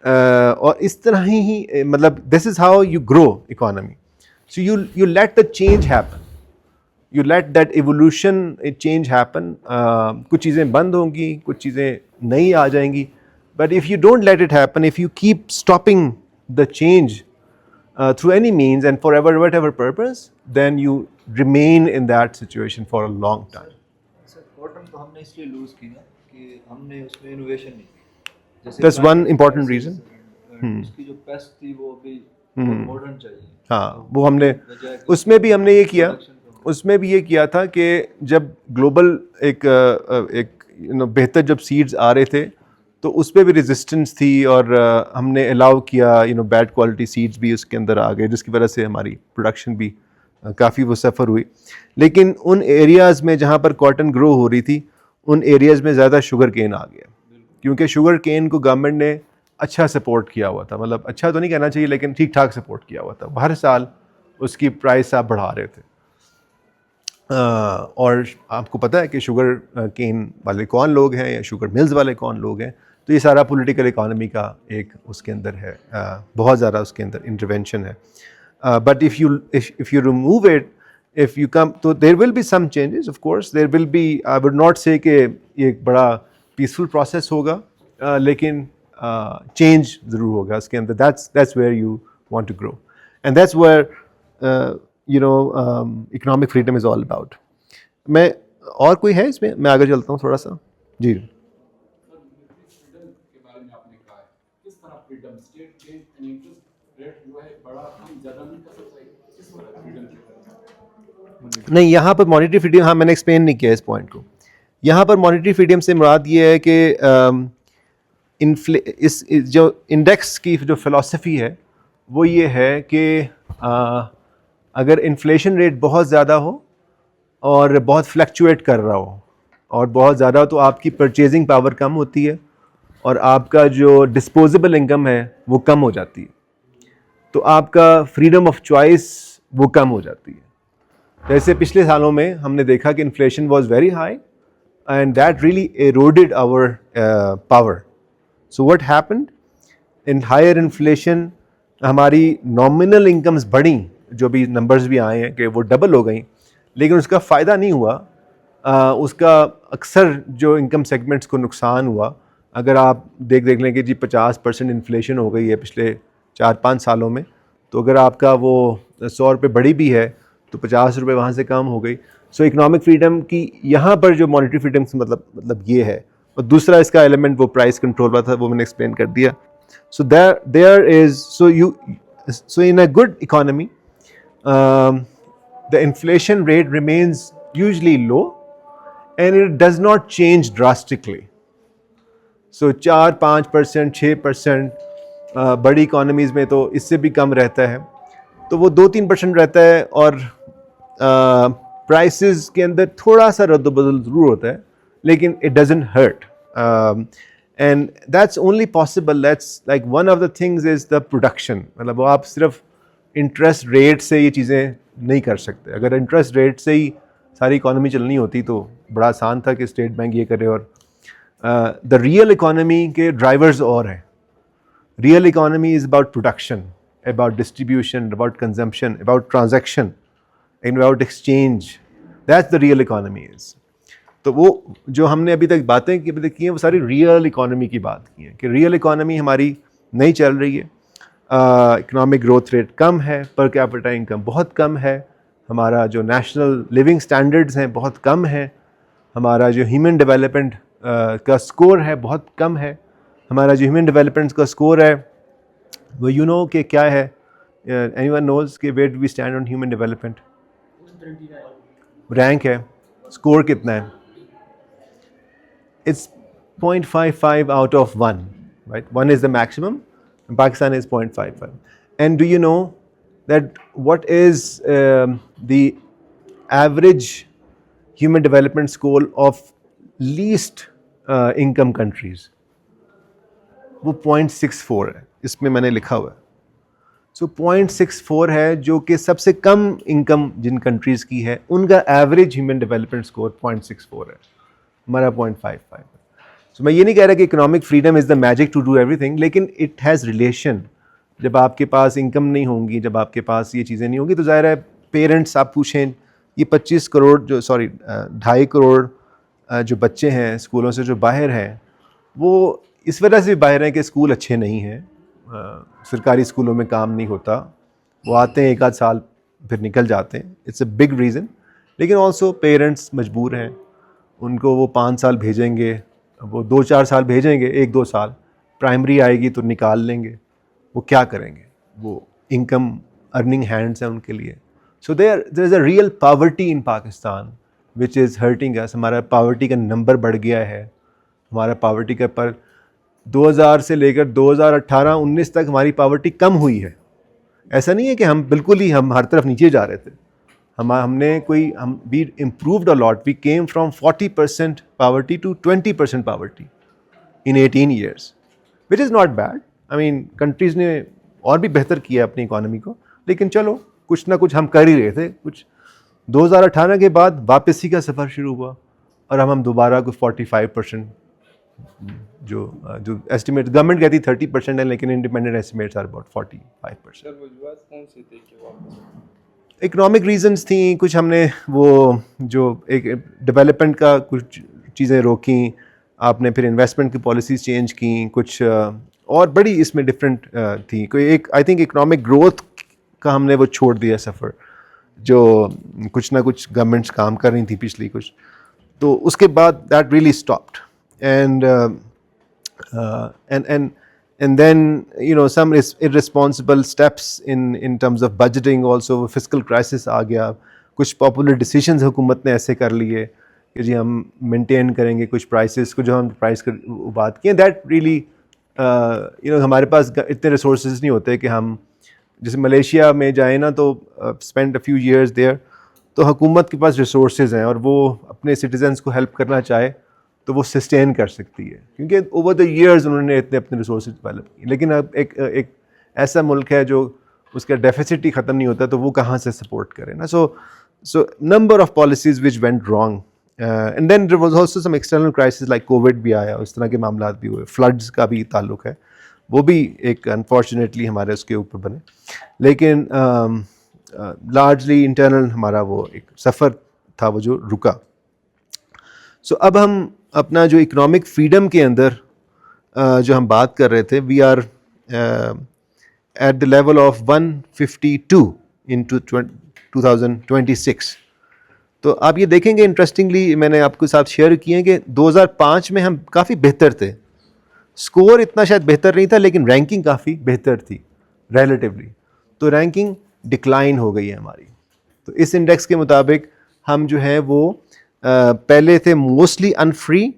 और इस तरह ही मतलब this is how you grow economy. So you let the change happen, you let that evolution change happen. कुछ चीज़ें बंद होंगी, कुछ चीज़ें नई आ जाएंगी, but if you don't let it happen, if you keep stopping the change through any means and for whatever purpose, then you remain in that situation for a long time. Sir cotton तो हमने इसलिए loose की ना कि हमने उसमें innovation नहीं की। जैसे That's one important reason. उसकी जो पेस्ट थी वो अभी मॉडर्न चाहिए। हाँ, वो हमने उसमें भी हमने ये किया, उसमें भी ये किया था कि जब ग्लोबल एक बेहतर जब सीड्स आ रहे थे, तो उस पर भी रेजिस्टेंस थी, और हमने अलाउ किया बैड क्वालिटी सीड्स भी उसके अंदर आ गए, जिसकी वजह से हमारी प्रोडक्शन भी काफ़ी वो सफ़र हुई। लेकिन उन एरियाज़ में जहाँ पर कॉटन ग्रो हो रही थी, उन एरियाज़ में ज़्यादा शुगर केन आ गया, क्योंकि शुगर केन को गवर्नमेंट ने अच्छा सपोर्ट किया हुआ था, मतलब अच्छा तो नहीं कहना चाहिए, लेकिन ठीक ठाक सपोर्ट किया हुआ था। हर साल उसकी प्राइस आप बढ़ा रहे थे। और आपको पता है कि शुगर केन वाले कौन लोग हैं या शुगर मिल्स वाले कौन लोग हैं, तो ये सारा पॉलिटिकल इकोनॉमी का एक उसके अंदर है, बहुत ज़्यादा उसके अंदर इंटरवेंशन है। But if you remove it, if you come, तो there will be some changes, of course there will be, I would not say कि ये एक बड़ा पीसफुल प्रोसेस होगा, लेकिन चेंज ज़रूर होगा उसके अंदर। That's where you want to grow, and that's where economic freedom is all about. मैं और कोई है इसमें, मैं आगे चलता हूँ थोड़ा सा. जी. फ्रीडम के बारे में आपने कहा है, किस तरह फ्रीडम स्टेट के इंटरेस्ट रेट जो है बड़ा कम ज़्यादा नहीं कर सकता है, किस तरह फ्रीडम के बारे में? नहीं, यहाँ पर मॉनेटरी फ्रीडम, हाँ मैंने एक्सप्लेन नहीं किया इस पॉइंट को. यहाँ पर मॉनेटरी फ्रीडम से मुराद ये है कि इस जो इंडेक्स की जो फ़िलॉसफी है वो ये है कि अगर इन्फ्लेशन रेट बहुत ज़्यादा हो और बहुत फ्लक्चुएट कर रहा हो और बहुत ज़्यादा हो तो आपकी परचेजिंग पावर कम होती है और आपका जो डिस्पोजेबल इनकम है वो कम हो जाती है, तो आपका फ्रीडम ऑफ चॉइस वो कम हो जाती है. जैसे पिछले सालों में हमने देखा कि inflation was very high and that really eroded our power. So what happened in higher inflation, हमारी नॉमिनल इनकम्स बढ़ी, जो भी नंबर्स भी आए हैं कि वो डबल हो गई, लेकिन उसका फ़ायदा नहीं हुआ. उसका अक्सर जो इनकम सेगमेंट्स को नुकसान हुआ. अगर आप देख लें कि जी 50% इन्फ्लेशन हो गई है पिछले 4-5 सालों में, तो अगर आपका वो 100 रुपये बढ़ी भी है तो 50 रुपये वहाँ से कम हो गई. सो इकोनॉमिक फ्रीडम की यहाँ पर जो मॉनेटरी फ्रीडम से मतलब ये है. और दूसरा इसका एलिमेंट वो प्राइस कंट्रोल वाला था, वो मैंने एक्सप्लेन कर दिया. So there is so in a good economy the inflation rate remains usually low and it does not change drastically. So 4-5%, 6% बड़ी इकोनॉमीज़ में तो इससे भी कम रहता है, तो वो 2-3% रहता है. और प्राइसेस के अंदर थोड़ा सा रद्द-बदल ज़रूर होता है, लेकिन it doesn't hurt. And that's only possible, that's like one of the things is the production. मतलब वो आप सिर्फ इंटरेस्ट रेट से ये चीज़ें नहीं कर सकते. अगर इंटरेस्ट रेट से ही सारी इकोनॉमी चलनी होती तो बड़ा आसान था कि स्टेट बैंक ये करे. और द रियल इकोनॉमी के ड्राइवर्स और हैं. Real economy is about production, about distribution, about consumption, about transaction and about exchange. That's the real economy is. तो वो जो हमने अभी तक बातें की हैं वो सारी रियल इकोनॉमी की बात की हैं कि रियल इकोनॉमी हमारी नहीं चल रही है. इकोनॉमिक ग्रोथ रेट कम है, पर कैपिटा इनकम बहुत कम है, हमारा जो नेशनल लिविंग स्टैंडर्ड्स हैं बहुत कम है, हमारा जो ह्यूमन डेवलपमेंट का स्कोर है बहुत कम है. हमारा जो ह्यूमन डेवलपमेंट का स्कोर है वो कि क्या है, एनीवन नोज कि where do we stand on human development? Rank है, स्कोर कितना है? It's 0.55 out of 1, right? 1 is the maximum, and Pakistan is 0.55. And do you know that what is the average human development score of least income countries? वो 0.64 है, इसमें मैंने लिखा हुआ है. सो 0.64 है, जो कि सबसे कम इनकम जिन कंट्रीज़ की है उनका एवरेज ह्यूमन डेवलपमेंट स्कोर 0.64 है, हमारा 0.55 है. सो मैं ये नहीं कह रहा कि economic freedom is the magic to do everything, लेकिन इट हैज़ रिलेशन. जब आपके पास इनकम नहीं होंगी, जब आपके पास ये चीज़ें नहीं होंगी, तो ज़ाहिर है पेरेंट्स, आप पूछें ये 25 करोड़ जो 2.5 करोड़ जो बच्चे हैं स्कूलों से जो बाहर हैं, वो इस वजह से भी बाहर हैं कि स्कूल अच्छे नहीं हैं, सरकारी स्कूलों में काम नहीं होता, वो आते हैं 1 आध साल फिर निकल जाते हैं. It's a big reason. लेकिन ऑल्सो पेरेंट्स मजबूर हैं, उनको वो 5 साल भेजेंगे, वो 2-4 साल भेजेंगे, 1-2 साल प्राइमरी आएगी तो निकाल लेंगे, वो क्या करेंगे? वो इनकम अर्निंग हैंड्स हैं उनके लिए. So there is a real poverty in Pakistan which is hurting us. हमारा पॉवर्टी का नंबर बढ़ गया है. हमारा पॉवर्टी का पर 2000 से लेकर 2018-19 तक हमारी पॉवर्टी कम हुई है. ऐसा नहीं है कि हम बिल्कुल ही हम हर तरफ नीचे जा रहे थे. we improved a lot. We came from 40% poverty to 20% poverty in 18 years, which is not bad. I mean, countries ने और भी बेहतर किया अपनी इकोनॉमी को, लेकिन चलो कुछ ना कुछ हम कर ही रहे थे. कुछ 2018 के बाद वापसी का सफ़र शुरू हुआ और हम दोबारा को 45% जो एस्टिमेट गवर्नमेंट कहती 30% है, लेकिन independent estimates are about 45%. Sir वजूहत कौन से थे कि वापस? इकोनॉमिक रीजंस थी कुछ. हमने वो जो एक डेवलपमेंट का कुछ चीज़ें रोकी, आपने फिर इन्वेस्टमेंट की पॉलिसीज़ चेंज की, कुछ और बड़ी इसमें डिफरेंट थी. कोई एक आई थिंक इकोनॉमिक ग्रोथ का हमने वो छोड़ दिया सफ़र. जो कुछ ना कुछ गवर्नमेंट्स काम कर रही थी पिछली कुछ, तो उसके बाद that really stopped and and then some irresponsible steps in terms of budgeting also, fiscal crisis आ गया, कुछ popular decisions हुकूमत ने ऐसे कर लिए कि जी हम मेंटेन करेंगे कुछ प्राइसेस को, जो हम प्राइस कर वो बात की, दैट रियली हमारे पास इतने रिसोर्सेज नहीं होते कि हम जैसे मलेशिया में जाए ना तो spend a few years there, तो हुकूमत के पास रिसोर्सेज हैं और वो अपने सिटीजन्स को हेल्प करना चाहे तो वो सस्टेन कर सकती है, क्योंकि ओवर द ईयर्स उन्होंने इतने अपने रिसोर्सेज डेवलप किए। लेकिन अब एक ऐसा मुल्क है जो उसका डेफिसिट ही ख़त्म नहीं होता, तो वो कहाँ से सपोर्ट करे ना। So number of policies which went wrong and then there was also some external crisis like Covid भी आया, उस तरह के मामला भी हुए, फ्लड्स का भी ताल्लुक है, वो भी एक अनफॉर्चुनेटली हमारे उसके ऊपर बने। लेकिन लार्जली इंटरनल हमारा वो एक सफ़र था वो जो रुका। सो अब हम अपना जो इकोनॉमिक फ्रीडम के अंदर जो हम बात कर रहे थे, we are at the level of 152 in 2026। तो आप ये देखेंगे इंटरेस्टिंगली, मैंने आपके साथ शेयर किए हैं कि 2005 में हम काफ़ी बेहतर थे, स्कोर इतना शायद बेहतर नहीं था लेकिन रैंकिंग काफ़ी बेहतर थी रिलेटिवली, तो रैंकिंग डिक्लाइन हो गई है हमारी। तो इस इंडेक्स के मुताबिक हम जो है वो पहले थे मोस्टली अनफ्री,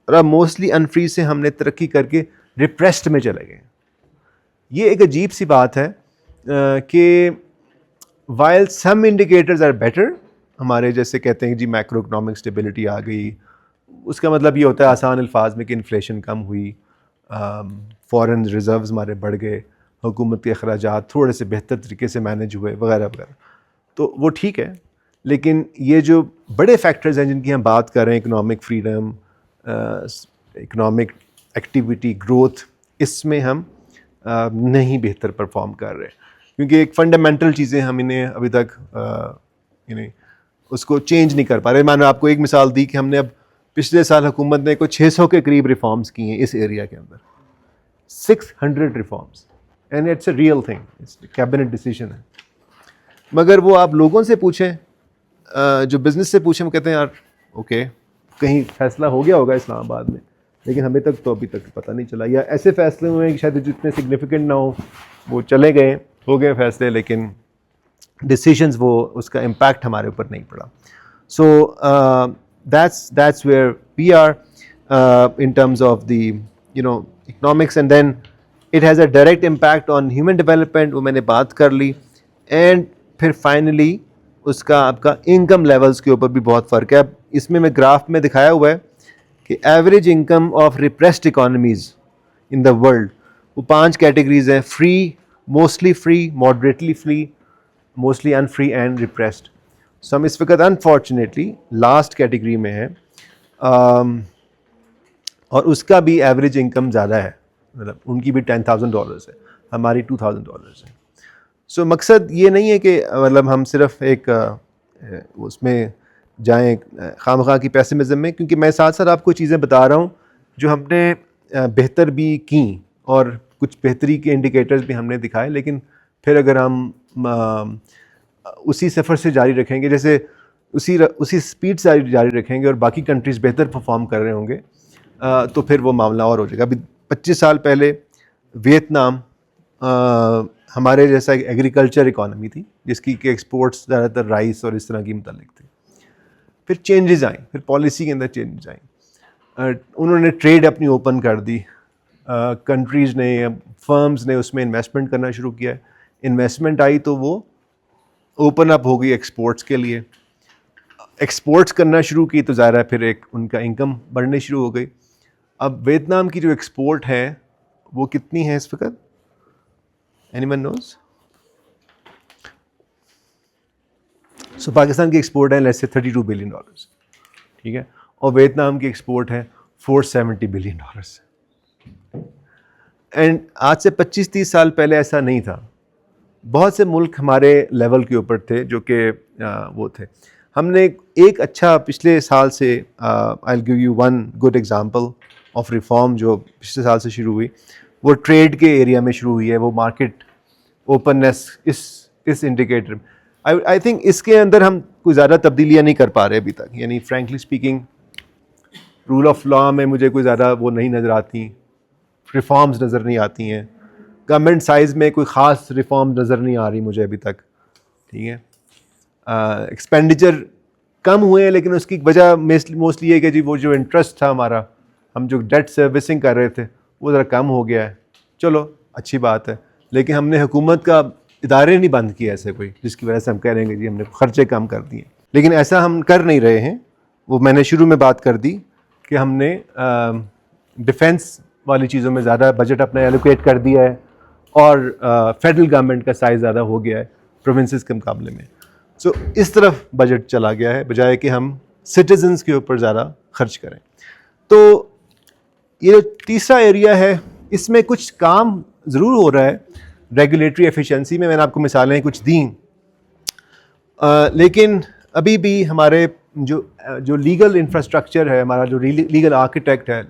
और अब मोस्टली अनफ्री से हमने तरक्की करके रिप्रेस्ड में चले गए। ये एक अजीब सी बात है कि while some indicators are better, हमारे जैसे कहते हैं कि जी मैक्रो इकोनॉमिक स्टेबिलिटी आ गई, उसका मतलब ये होता है आसान अल्फाज में कि इन्फ्लेशन कम हुई, फॉरेन रिजर्व्स हमारे बढ़ गए, हुकूमत के अखराजात थोड़े से बेहतर तरीके से मैनेज हुए वगैरह वगैरह, तो वो ठीक है। लेकिन ये जो बड़े फैक्टर्स हैं जिनकी हम बात कर रहे हैं, economic freedom, economic activity, growth, इसमें हम नहीं बेहतर परफॉर्म कर रहे, क्योंकि एक फंडामेंटल चीज़ें हम इन्हें अभी तक इन्हें उसको चेंज नहीं कर पा रहे। मैंने आपको एक मिसाल दी कि हमने अब पिछले साल हुकूमत ने कोई 600 के करीब रिफॉर्म्स किए हैं इस एरिया के अंदर, 600 reforms, and it's a real thing, it's cabinet decision है। मगर वो आप लोगों से पूछें, जो बिज़नेस से पूछें, वो कहते हैं यार ओके कहीं फैसला हो गया होगा इस्लामाबाद में, लेकिन हमें तक तो अभी तक पता नहीं चला, या ऐसे फैसले हुए हैं कि शायद जितने सिग्निफिकेंट ना हो, वो चले गए, हो गए फैसले, लेकिन डिसीजंस वो उसका इम्पैक्ट हमारे ऊपर नहीं पड़ा। सो that's where we are in terms of the economics, and then it has a direct impact on human development, वो मैंने बात कर ली, and फिर फाइनली उसका आपका इनकम लेवल्स के ऊपर भी बहुत फ़र्क है। अब इसमें मैं ग्राफ में दिखाया हुआ है कि average income of repressed economies in the world, वो 5 कैटेगरीज हैं: free, mostly free, moderately free, mostly unfree and repressed. So हम इस वक्त अनफॉर्चुनेटली लास्ट कैटेगरी में है, और उसका भी एवरेज इनकम ज़्यादा है, मतलब उनकी भी $10,000 है, हमारी $2,000 है। सो मकसद ये नहीं है कि मतलब हम सिर्फ एक उसमें जाएं खामखा की पेसिमिज़म में, क्योंकि मैं साथ साथ आपको चीज़ें बता रहा हूँ जो हमने बेहतर भी की और कुछ बेहतरी के इंडिकेटर्स भी हमने दिखाए। लेकिन फिर अगर हम उसी सफ़र से जारी रखेंगे, जैसे उसी स्पीड से जारी रखेंगे और बाकी कंट्रीज़ बेहतर परफॉर्म कर रहे होंगे, तो फिर वो मामला और हो जाएगा। अभी 25 साल पहले वियतनाम हमारे जैसा एक एग्रीकल्चर इकॉनमी थी जिसकी के एक्सपोर्ट्स ज़्यादातर राइस और इस तरह की मुतालिक थे। फिर चेंजेस आए, फिर पॉलिसी के अंदर चेंजेस आए, उन्होंने ट्रेड अपनी ओपन कर दी, कंट्रीज़ ने, फर्म्स ने उसमें इन्वेस्टमेंट करना शुरू किया, इन्वेस्टमेंट आई तो वो ओपन अप हो गई एक्सपोर्ट्स के लिए, एक्सपोर्ट्स करना शुरू की तो ज़ाहिर है फिर एक उनका इनकम बढ़ने शुरू हो गई। अब वियतनाम की जो एक्सपोर्ट है वो कितनी है इस वक्त, एनीवन नोज? सो पाकिस्तान की एक्सपोर्ट है लेट्स से $32 बिलियन, ठीक है, और वियतनाम की एक्सपोर्ट है $470 बिलियन। एंड आज से 25-30 साल पहले ऐसा नहीं था। बहुत से मुल्क हमारे लेवल के ऊपर थे जो कि वो थे। हमने एक अच्छा पिछले साल से, I will give you one good example of reform जो पिछले साल से शुरू हुई, वो ट्रेड के एरिया में शुरू हुई है, वो मार्केट ओपननेस, इस इंडिकेटर। आई थिंक इसके अंदर हम कोई ज़्यादा तब्दीलियाँ नहीं कर पा रहे अभी तक, यानी frankly speaking rule of law में मुझे कोई ज़्यादा वो नहीं नज़र आती, रिफॉर्म्स नज़र नहीं आती हैं, गवर्नमेंट साइज़ में कोई ख़ास रिफॉर्म नज़र नहीं आ रही मुझे अभी तक, ठीक है। एक्सपेंडिचर कम हुए हैं, लेकिन उसकी वजह मोस्टली ये कि जी वो जो इंटरेस्ट था हमारा, हम जो डेट सर्विसिंग कर रहे थे वो ज़रा कम हो गया है, चलो अच्छी बात है, लेकिन हमने हुकूमत का इदारे नहीं बंद किए ऐसे कोई जिसकी वजह से हम कह रहे हैं कि जी हमने खर्चे कम कर दिए, लेकिन ऐसा हम कर नहीं रहे हैं। वो मैंने शुरू में बात कर दी कि हमने डिफेंस वाली चीज़ों में ज़्यादा बजट अपना एलोकेट कर दिया है और फेडरल गवर्नमेंट का साइज़ ज़्यादा हो गया है प्रोविंसेस के मुकाबले में। सो इस तरफ बजट चला गया है बजाय कि हम सिटीजन्स के ऊपर ज़्यादा खर्च करें। तो ये जो तीसरा एरिया है इसमें कुछ काम ज़रूर हो रहा है, रेगुलेटरी एफिशिएंसी में मैंने आपको मिसालें कुछ दी, लेकिन अभी भी हमारे जो लीगल इंफ्रास्ट्रक्चर है, हमारा जो लीगल आर्किटेक्ट है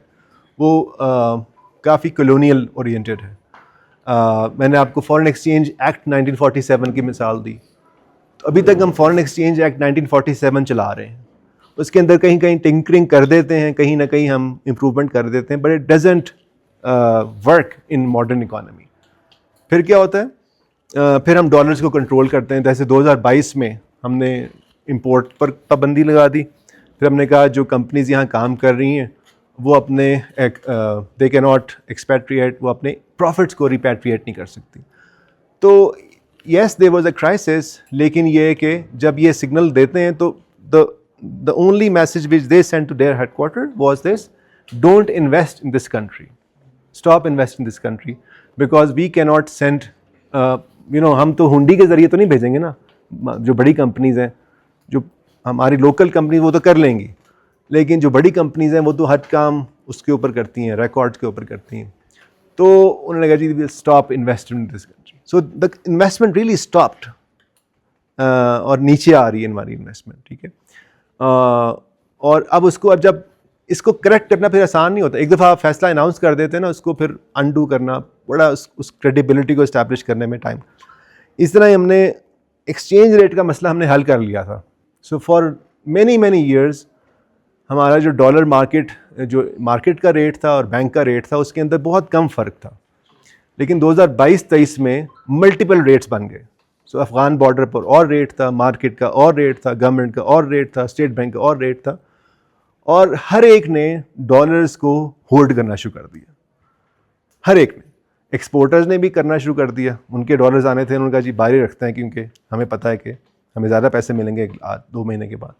वो काफ़ी कॉलोनियल ओरिएंटेड है। मैंने आपको फॉरेन एक्सचेंज एक्ट 1947 की मिसाल दी, तो अभी तक हम फॉरेन एक्सचेंज एक्ट 1947 चला रहे हैं, उसके अंदर कहीं कहीं टिंकरिंग कर देते हैं, कहीं ना कहीं हम इम्प्रूवमेंट कर देते हैं, but it doesn't work in modern economy. फिर क्या होता है, फिर हम डॉलर्स को कंट्रोल करते हैं। जैसे 2022 में हमने इंपोर्ट पर पाबंदी लगा दी, फिर हमने कहा जो कंपनीज यहाँ काम कर रही हैं वो अपने दे कैन नॉट एक्सपैट्रिएट, वो अपने प्रॉफिट्स को रिपैट्रिएट नहीं कर सकती। तो yes there was a crisis, लेकिन ये है कि जब ये सिग्नल देते हैं तो the only message which they send to their headquarter was this: don't invest in this country, stop invest in this country, because we can not send हम तो हुंडी के ज़रिए तो नहीं भेजेंगे ना। जो बड़ी कंपनीज़ हैं, जो हमारी लोकल कंपनी वो तो कर लेंगी, लेकिन जो बड़ी कंपनीज़ हैं वो तो हर काम उसके ऊपर करती हैं, रिकॉर्ड्स के ऊपर करती हैं। तो उन्होंने कहा जी will stop investment in this country. So the investment really stopped, और नीचे आ रही है हमारी इन्वेस्टमेंट, ठीक है। और अब जब इसको करेक्ट करना फिर आसान नहीं होता। एक दफ़ा आप फैसला अनाउंस कर देते हैं ना, उसको फिर अनडू करना बड़ा उस क्रेडिबिलिटी को इस्टेब्लिश करने में टाइम। इस तरह ही हमने एक्सचेंज रेट का मसला हमने हल कर लिया था। सो फॉर मैनी ईयर्स हमारा जो डॉलर मार्केट, जो मार्केट का रेट था और बैंक का रेट था, उसके अंदर बहुत कम फ़र्क था, लेकिन 2022-23 में मल्टीपल रेट्स बन गए। सो अफ़गान बॉर्डर पर और रेट था, मार्केट का और रेट था, गवर्नमेंट का और रेट था, स्टेट बैंक का और रेट था, और हर एक ने डॉलर्स को होल्ड करना शुरू कर दिया। हर एक ने, एक्सपोर्टर्स ने भी करना शुरू कर दिया, उनके डॉलर्स आने थे, उन्होंने कहा जी बाहर ही रखते हैं क्योंकि हमें पता है कि हमें ज़्यादा पैसे मिलेंगे 2 महीने के बाद।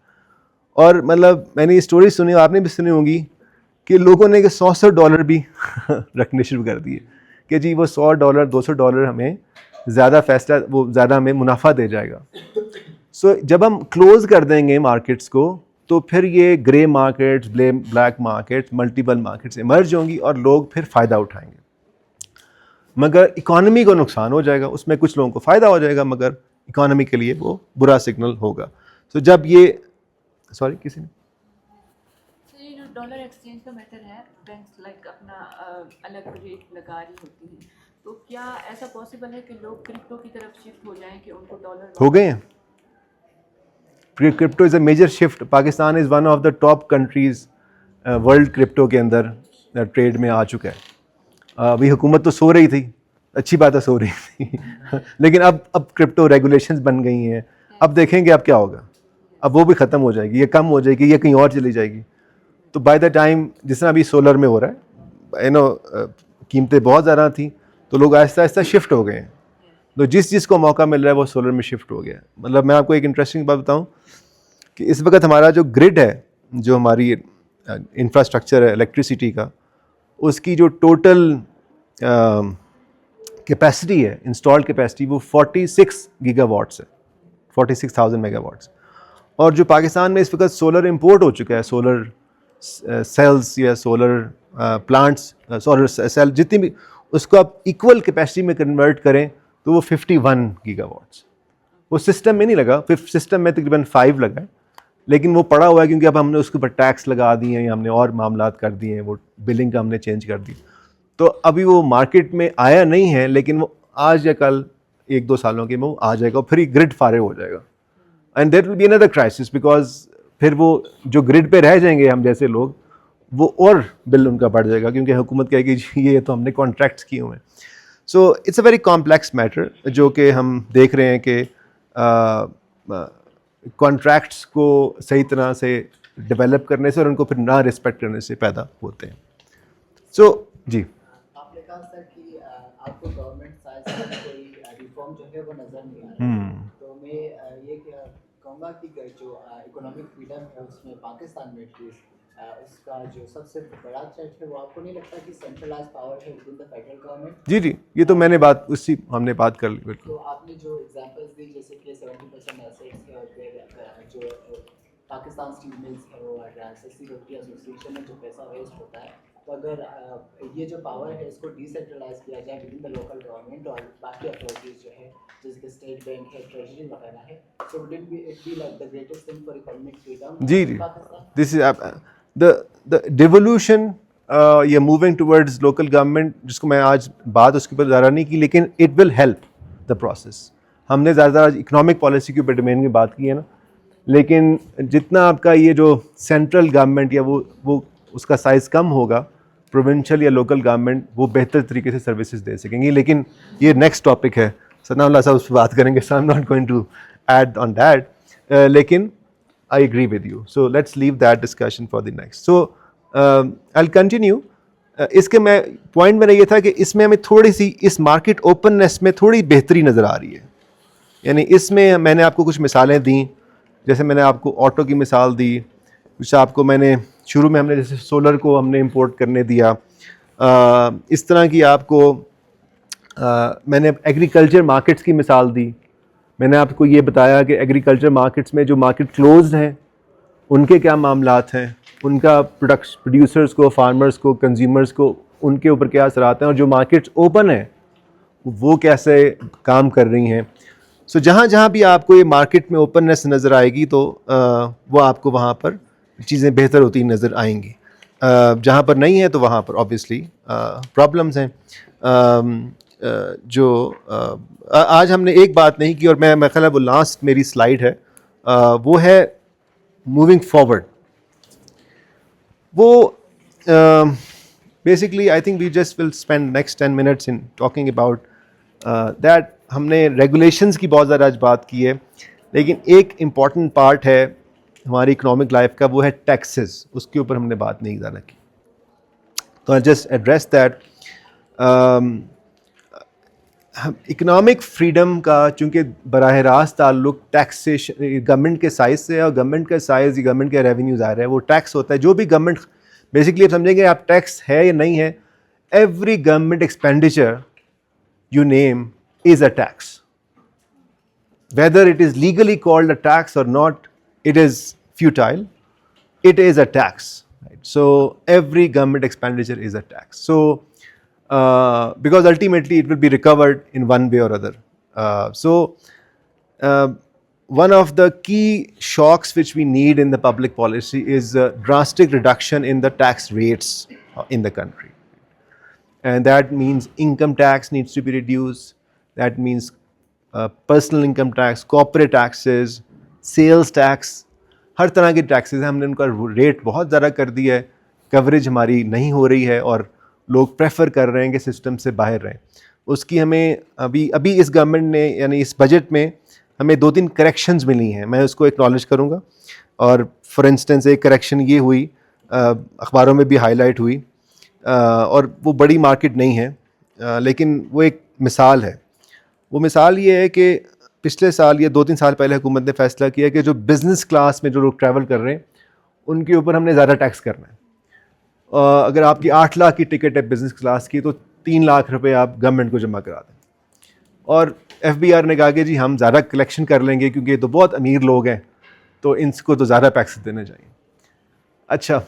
और मतलब मैंने ये स्टोरी सुनी, आपने भी सुनी होगी, कि लोगों ने कि $100 भी रखने शुरू कर दिए कि जी वो $100 $200 हमें ज़्यादा वो ज़्यादा हमें मुनाफा दे जाएगा। सो जब हम क्लोज़ कर देंगे मार्केट्स को, तो फिर ये grey markets, black markets, multiple markets emerge होंगी और लोग फिर फ़ायदा उठाएंगे, मगर इकॉनमी को नुकसान हो जाएगा। उसमें कुछ लोगों को फ़ायदा हो जाएगा, मगर इकॉनमी के लिए वो बुरा सिग्नल होगा। तो जब ये किसी ने ये जो डॉलर एक्सचेंज का मैटर है, बैंक्स लाइक अपना अलग रेट लगा रही होती हैं, तो क्या ऐसा पॉसिबल है कि लोग क्रिप्टो की तरफ शिफ्ट हो जाएं कि उनको डॉलर हो गए हैं? Crypto is a major shift. Pakistan is one of the top countries world crypto के अंदर ट्रेड में आ चुका है। अभी हुकूमत तो सो रही थी, अच्छी बात है, सो रही थी लेकिन अब क्रिप्टो रेगुलेशंस बन गई हैं। अब देखेंगे अब क्या होगा, अब वो भी ख़त्म हो जाएगी, ये कम हो जाएगी, ये कहीं और चली जाएगी। तो बाय द टाइम, जिस तरह अभी सोलर में हो रहा है, कीमतें बहुत ज़्यादा थी, तो लोग आहिस्ता आहिस्ता शिफ्ट हो गए हैं। तो जिस को मौका मिल रहा है वो सोलर में शिफ्ट हो गया। मतलब मैं आपको एक इंटरेस्टिंग बात बताऊं कि इस वक्त हमारा जो ग्रिड है, जो हमारी इंफ्रास्ट्रक्चर है इलेक्ट्रिसिटी का, उसकी जो टोटल कैपेसिटी है, इंस्टॉल्ड कैपेसिटी, वो 46 गीगावाट्स है, 46,000 मेगावाट्स। और जो पाकिस्तान में इस वक्त सोलर इंपोर्ट हो चुका है, सोलर सेल्स या सोलर प्लांट्स, सोलर सेल जितनी भी, उसको आप इक्वल कैपेसिटी में कन्वर्ट करें तो वो 51 गीगावाट्स। वो सिस्टम में नहीं लगा, सिस्टम में तकरीबन 5 लगा है, लेकिन वो पड़ा हुआ है क्योंकि अब हमने उसके ऊपर टैक्स लगा दिए हैं या हमने और मामलात कर दिए हैं, वो बिलिंग का हमने चेंज कर दी। तो अभी वो मार्केट में आया नहीं है, लेकिन वो आज या कल 1-2 सालों के में वो आ जाएगा, फिर ग्रिड फारे हो जाएगा and there will be another crisis, because फिर वो जो ग्रिड पे रह जाएंगे हम जैसे लोग, वो और बिल उनका बढ़ जाएगा, क्योंकि हुकूमत कहेगी जी ये तो हमने कॉन्ट्रैक्ट्स किए हुए हैं. So it's a very complex matter जो कि हम देख रहे हैं कि कॉन्ट्रैक्ट्स को सही तरह से डेवलप करने से और उनको फिर ना रिस्पेक्ट करने से पैदा होते हैं. सो जी आपने कहा सर कि आपको गवर्नमेंट साइड से कोई रिफॉर्म जो है वो नज़र नहीं आ रहा. तो मैं ये कहूँगा कि जो इकोनॉमिक फ्रीडम है उसमें पाकिस्तान में एटलीस्ट उसका जो सबसे बड़ा थ्रेट है वो आपको नहीं लगता कि सेंट्रलाइज पावर है विद द फेडरल गवर्नमेंट? जी जी, ये तो मैंने बात उसी हमने बात कर ली बिल्कुल. तो आपने जो एग्जांपल्स दी जैसे कि 70% एसेट्स है और फिर जो पाकिस्तान स्टील मिल्स है वो एसएससी रोटी एसोसिएशन में जो पैसा वेस्ट होता है, तो अगर ये जो पावर है इसको डिसेंट्रलाइज किया जाए with in the local government और बाकी अथॉरिटीज जो है जैसे कि स्टेट बैंक है, ट्रेजरी वगैरह है, so would it be like the greatest thing for economic freedom? जी जी, दिस इज द डिवोल्यूशन ये मूविंग टुवर्ड्स लोकल गवर्नमेंट, जिसको मैं आज बात उसके ऊपर ज़्यादा नहीं की, लेकिन it will help the process. हमने ज़्यादा इकोनॉमिक पॉलिसी के ऊपर डोमेन में बात की है ना, लेकिन जितना आपका ये जो सेंट्रल गवर्नमेंट या वो उसका साइज़ कम होगा, प्रोविंशियल या लोकल गवर्नमेंट वो बेहतर तरीके से सर्विसेज दे सकेंगी. लेकिन ये नेक्स्ट टॉपिक है, सनाउल्लाह साहब उस पर बात करेंगे, so I am not going to add on that. लेकिन I agree with you. So let's leave that discussion for the next. So I'll continue. इसके मैं पॉइंट मेरा ये था कि इसमें हमें थोड़ी सी इस मार्केट ओपननेस में थोड़ी बेहतरी नज़र आ रही है. यानी इसमें मैंने आपको कुछ मिसालें दी, जैसे मैंने आपको ऑटो की मिसाल दी, कुछ आपको मैंने शुरू में हमने जैसे सोलर को हमने इंपोर्ट करने दिया, इस तरह की आपको मैंने एग्रीकल्चर मार्केट्स की मिसाल दी. मैंने आपको ये बताया कि एग्रीकल्चर मार्केट्स में जो मार्केट क्लोज्ड हैं उनके क्या मामलात हैं, उनका प्रोड्यूसर्स को, फार्मर्स को, कंज्यूमर्स को उनके ऊपर क्या असर आते हैं, और जो मार्केट्स ओपन हैं वो कैसे काम कर रही हैं. सो जहाँ जहाँ भी आपको ये मार्केट में ओपननेस नज़र आएगी तो वो आपको वहाँ पर चीज़ें बेहतर होती नज़र आएंगी. जहाँ पर नहीं है तो वहाँ पर ऑब्वियसली प्रॉब्लम्स हैं. जो आज हमने एक बात नहीं की, और मैं ख्याल है वो लास्ट मेरी स्लाइड है, वो है मूविंग फॉरवर्ड. वो basically I think we just will spend next 10 minutes in talking about that. हमने रेगुलेशंस की बहुत ज़्यादा आज बात की है, लेकिन एक इम्पॉर्टेंट पार्ट है हमारी इकोनॉमिक लाइफ का, वो है टैक्सेस. उसके ऊपर हमने बात नहीं ज़्यादा की, तो I just address that. Economic freedom का चूँकि बराह रास्त ताल्लुक टैक्सेशन गवर्नमेंट के साइज़ से है, और गवर्नमेंट का साइज़ गवर्नमेंट का रेवेन्यू ज़ाहिर है वो टैक्स होता है. जो भी गवर्नमेंट बेसिकली आप समझेंगे आप टैक्स है या नहीं है, every government expenditure you name is a tax. Whether it is legally called a tax or not, it is futile. It is a tax. Right? So every government expenditure is a tax. So because ultimately it will be recovered in one way or other. One of the key shocks which we need in the public policy is a drastic reduction in the tax rates in the country. And that means income tax needs to be reduced. That means personal income tax, corporate taxes, sales tax, हर तरह के taxes हैं. हमने उनका rate बहुत ज़्यादा कर दिया है, कवरेज हमारी नहीं हो रही है, और लोग प्रेफर कर रहे हैं कि सिस्टम से बाहर रहें. उसकी हमें अभी इस गवर्नमेंट ने यानी इस बजट में हमें 2-3 करेक्शंस मिली हैं, मैं उसको एक्नॉलेज करूँगा. और फॉर इंस्टेंस एक करेक्शन ये हुई, अखबारों में भी हाईलाइट हुई, और वो बड़ी मार्केट नहीं है, लेकिन वो एक मिसाल है. वो मिसाल ये है कि पिछले साल या 2-3 साल पहले हुकूमत ने फ़ैसला किया कि जो बिज़नेस क्लास में जो लोग ट्रैवल कर रहे हैं उनके ऊपर हमने ज़्यादा टैक्स करना है. अगर आपकी 8 लाख की टिकट है बिज़नेस क्लास की, तो 3 लाख रुपए आप गवर्नमेंट को जमा करा दें. और FBR ने कहा कि जी हम ज़्यादा कलेक्शन कर लेंगे क्योंकि ये तो बहुत अमीर लोग हैं, तो इनको तो ज़्यादा टैक्स देने चाहिए. अच्छा,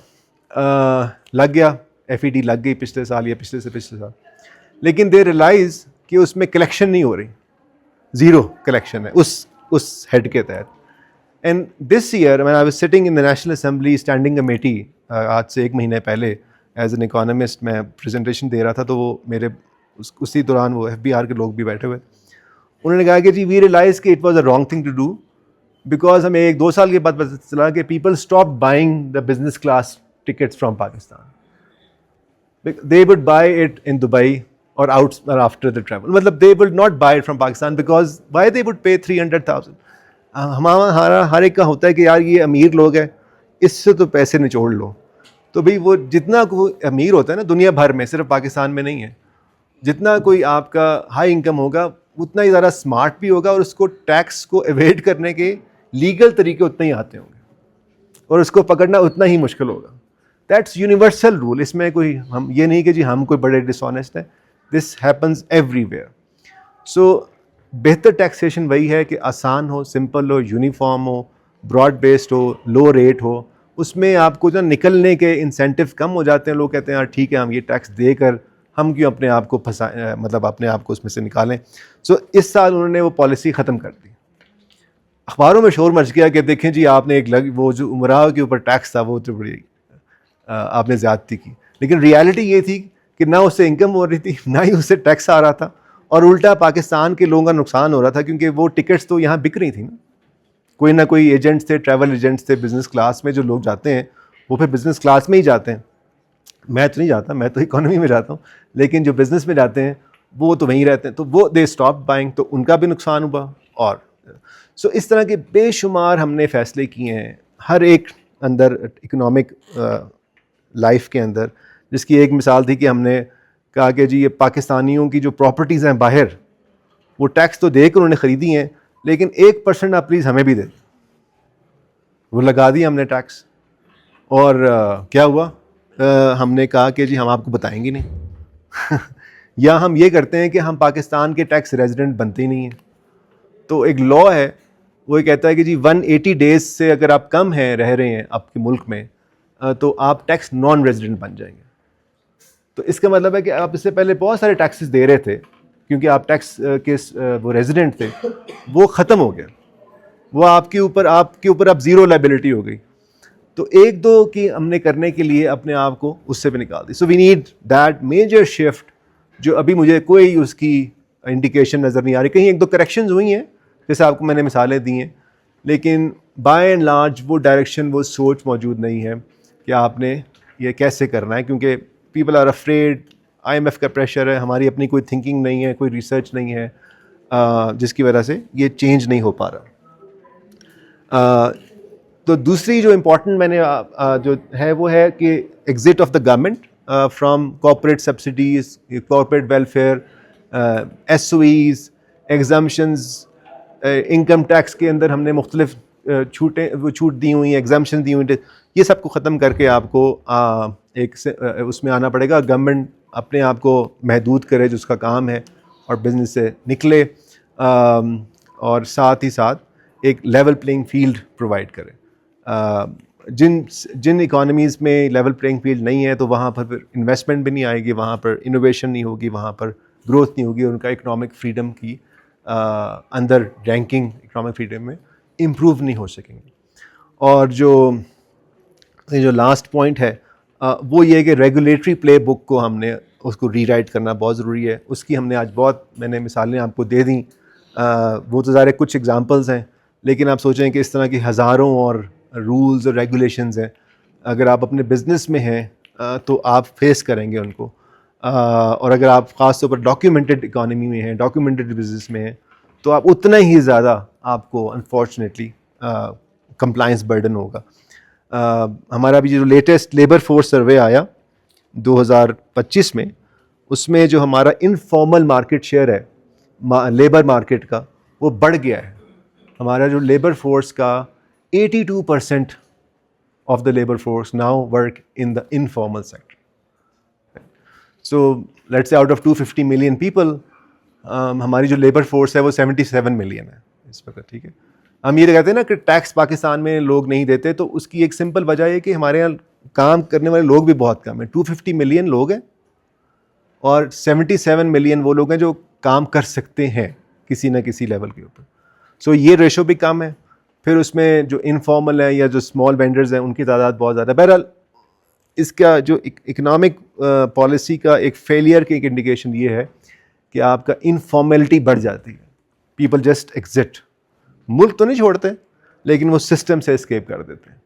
लग गया, FED लग गई पिछले साल या पिछले से पिछले साल, लेकिन दे रियलाइज़ कि उसमें कलेक्शन नहीं हो रही, ज़ीरो कलेक्शन है उस हेड के तहत. And this year when I was sitting in the national assembly standing committee, आज से 1 महीने पहले एज एन इकोनॉमिस्ट मैं प्रेजेंटेशन दे रहा था, तो वो मेरे उसी दौरान वो FBR के लोग भी बैठे हुए. उन्होंने कहा कि जी वी रियलाइज कि it was a wrong thing to do, because हमें 1-2 साल के बाद पता चला कि people stop buying the business class tickets from Pakistan, they would buy it in Dubai or out or after the travel. मतलब they would not buy it from Pakistan because why they would pay 300,000. हमारा हर एक का होता है कि यार ये अमीर लोग हैं, इससे तो पैसे निचोड़ लो. तो भाई वो जितना कोई अमीर होता है ना दुनिया भर में, सिर्फ पाकिस्तान में नहीं है, जितना कोई आपका हाई इनकम होगा उतना ही ज़्यादा स्मार्ट भी होगा और उसको टैक्स को एवेड करने के लीगल तरीके उतने ही आते होंगे और उसको पकड़ना उतना ही मुश्किल होगा. That's universal rule. इसमें कोई हम ये नहीं कि जी हम कोई बड़े डिसऑनेस्ट हैं. This happens everywhere. सो बेहतर टैक्सेशन वही है कि आसान हो, सिंपल हो, यूनिफॉर्म हो, ब्रॉड बेस्ड हो, लो रेट हो. उसमें आपको जो निकलने के इंसेंटिव कम हो जाते हैं. लोग कहते हैं यार ठीक है हम ये टैक्स देकर हम क्यों अपने आप को फंसा मतलब अपने आप को उसमें से निकालें. सो इस साल उन्होंने वो पॉलिसी ख़त्म कर दी. अखबारों में शोर मच गया कि देखें जी आपने एक वो जो उमराव के ऊपर टैक्स था वो तो बड़ी आपने ज़्यादती की. लेकिन रियलिटी ये थी कि ना उससे इनकम हो रही थी, ना ही उससे टैक्स आ रहा था और उल्टा पाकिस्तान के लोगों का नुकसान हो रहा था क्योंकि वो टिकट्स तो यहाँ बिक रही थी ना. कोई ना कोई एजेंट्स थे, ट्रैवल एजेंट्स थे, बिज़नेस क्लास में जो लोग जाते हैं वो फिर बिज़नेस क्लास में ही जाते हैं. मैं तो नहीं जाता, मैं तो इकोनॉमी में जाता हूँ, लेकिन जो बिज़नेस में जाते हैं वो तो वहीं रहते हैं. तो वो दे स्टॉप बाइंग, तो उनका भी नुकसान हुआ. और सो इस तरह के बेशुमार हमने फ़ैसले किए हैं हर एक अंदर इकोनॉमिक लाइफ के अंदर, जिसकी एक मिसाल थी कि हमने कहा कि जी ये पाकिस्तानियों की जो प्रॉपर्टीज़ हैं बाहर, वो टैक्स तो देकर उन्होंने ख़रीदी हैं लेकिन 1% आप प्लीज़ हमें भी दे. वो लगा दिया हमने टैक्स. और क्या हुआ, हमने कहा कि जी हम आपको बताएंगे नहीं या हम ये करते हैं कि हम पाकिस्तान के टैक्स रेजिडेंट बनते ही नहीं हैं. तो एक लॉ है वो ये कहता है कि जी 180 डेज़ से अगर आप कम हैं रह रहे हैं आपके मुल्क में तो आप टैक्स नॉन रेजिडेंट बन जाएंगे. तो इसका मतलब है कि आप इससे पहले बहुत सारे टैक्सेस दे रहे थे क्योंकि आप टैक्स के वो रेजिडेंट थे, वो ख़त्म हो गया. वो आपके ऊपर अब ज़ीरो लाइबिलिटी हो गई. तो 1-2 की हमने करने के लिए अपने आप को उससे भी निकाल दी. So we need that major shift, जो अभी मुझे कोई उसकी इंडिकेशन नज़र नहीं आ रही. कहीं 1-2 करेक्शंस हुई हैं जैसे आपको मैंने मिसालें दी हैं, लेकिन बाय एंड लार्ज वो डायरेक्शन, वो सोच मौजूद नहीं है कि आपने ये कैसे करना है. क्योंकि पीपल आर अफ्रेड, IMF का प्रेशर है, हमारी अपनी कोई थिंकिंग नहीं है, कोई रिसर्च नहीं है, जिसकी वजह से ये चेंज नहीं हो पा रहा. तो दूसरी जो इम्पोर्टेंट मैंने जो है वो है कि exit of the government from corporate subsidies, corporate welfare, SOEs, exemptions. Income tax के अंदर हमने मुख्तलिफ छूट दी हुई, एग्जाम्पशन दी हुई. ये सब को ख़त्म करके आपको उसमें आना पड़ेगा. गवर्नमेंट अपने आप को महदूद करे जो उसका काम है और बिजनेस से निकले, और साथ ही साथ एक लेवल प्लेइंग फील्ड प्रोवाइड करे. जिन इकोनॉमीज़ में लेवल प्लेइंग फील्ड नहीं है तो वहाँ पर फिर इन्वेस्टमेंट भी नहीं आएगी, वहाँ पर इनोवेशन नहीं होगी, वहाँ पर ग्रोथ नहीं होगी, उनका इकोनॉमिक फ्रीडम की अंदर रैंकिंग इकोनॉमिक फ्रीडम में इम्प्रूव नहीं हो सकेंगे. और जो लास्ट पॉइंट है वो ये है कि रेगुलेटरी प्ले बुक को हमने उसको रीराइट करना बहुत ज़रूरी है. उसकी हमने आज मैंने मिसालें आपको दे दी. वो तो ज़ाहिर कुछ एग्जांपल्स हैं, लेकिन आप सोचें कि इस तरह की हज़ारों और रूल्स और रेगुलेशंस हैं. अगर आप अपने बिज़नेस में हैं तो आप फेस करेंगे उनको, और अगर आप ख़ास तौर पर डॉक्यूमेंटेड इकॉनमी में हैं, डॉक्यूमेंटेड बिजनेस में हैं, तो आप उतना ही ज़्यादा आपको अनफॉर्चुनेटली कंप्लाइंस बर्डन होगा. हमारा भी जो लेटेस्ट लेबर फोर्स सर्वे आया 2025 में, उसमें जो हमारा इनफॉर्मल मार्केट शेयर है लेबर मार्केट का, वो बढ़ गया है. हमारा जो लेबर फोर्स का 82% of the labour force now work in the informal sector. So let's say out of 250 million people, हमारी जो लेबर फोर्स है वो 77 मिलियन है इस वक्त. ठीक है, हम ये कहते हैं ना कि टैक्स पाकिस्तान में लोग नहीं देते, तो उसकी एक सिंपल वजह है कि हमारे यहाँ काम करने वाले लोग भी बहुत कम हैं. 250 मिलियन लोग हैं और 77 मिलियन वो लोग हैं जो काम कर सकते हैं किसी न किसी लेवल के ऊपर. सो ये रेशो भी कम है. फिर उसमें जो इनफॉर्मल है या जो स्मॉल वेंडर्स हैं उनकी तादाद बहुत ज़्यादा. बहरहाल इसका जो इकोनॉमिक पॉलिसी का एक फेलियर की एक इंडिकेशन ये है कि आपका इनफॉर्मेलिटी बढ़ जाती है. पीपल जस्ट एग्जिट, मुल्क तो नहीं छोड़ते लेकिन वो सिस्टम से एस्केप कर देते हैं।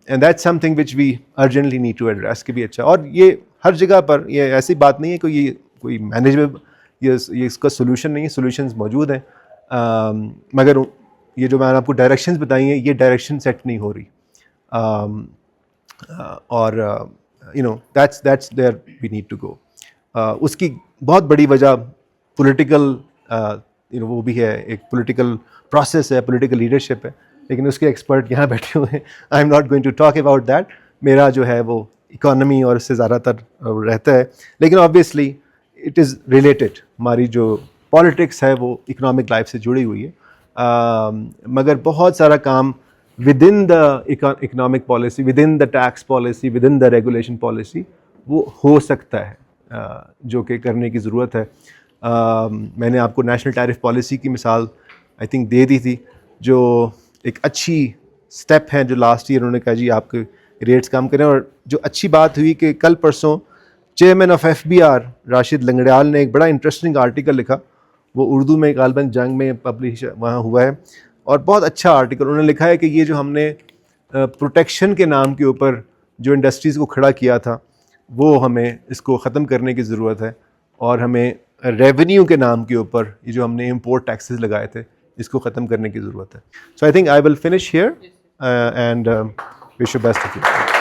And that's something which we urgently need to address कि भी अच्छा। और ये हर जगह पर, ये ऐसी बात नहीं है कि ये कोई मैनेजमेंट, ये इसका सोल्यूशन नहीं है, सोल्यूशंस मौजूद हैं, मगर ये जो मैंने आपको डायरेक्शंस बताई हैं, ये डायरेक्शन सेट नहीं हो रही। और you know that's there we need to go. उसकी बहुत बड़ी वजह पॉलिटिकल वो भी है, एक पॉलिटिकल प्रोसेस है, पॉलिटिकल लीडरशिप है, लेकिन उसके एक्सपर्ट यहाँ बैठे हुए हैं। I am not going to talk about that. मेरा जो है वो इकोनॉमी और इससे ज़्यादातर रहता है, लेकिन ऑब्वियसली इट इज़ रिलेटेड। हमारी जो पॉलिटिक्स है वो इकोनॉमिक लाइफ से जुड़ी हुई है, मगर बहुत सारा काम with in the economic policy, with in the tax policy, with in the regulation policy वो हो सकता है, जो कि करने की ज़रूरत है। मैंने आपको नेशनल टैरिफ पॉलिसी की मिसाल आई थिंक दे दी थी, जो एक अच्छी स्टेप है, जो लास्ट ईयर उन्होंने कहा जी आपके रेट्स कम करें। और जो अच्छी बात हुई कि कल परसों chairman of FBR Rashid Langrial ने एक बड़ा इंटरेस्टिंग आर्टिकल लिखा, वो उर्दू में गालिबन जंग में पब्लिश वहाँ हुआ है, और बहुत अच्छा आर्टिकल उन्होंने लिखा है कि ये जो हमने प्रोटेक्शन के नाम के ऊपर जो इंडस्ट्रीज़ को खड़ा किया था, वो हमें इसको ख़त्म करने की ज़रूरत है, और हमें रेवेन्यू के नाम के ऊपर ये जो हमने इम्पोर्ट टैक्सेस लगाए थे, इसको ख़त्म करने की ज़रूरत है। So I think I will finish here and wish you best of you.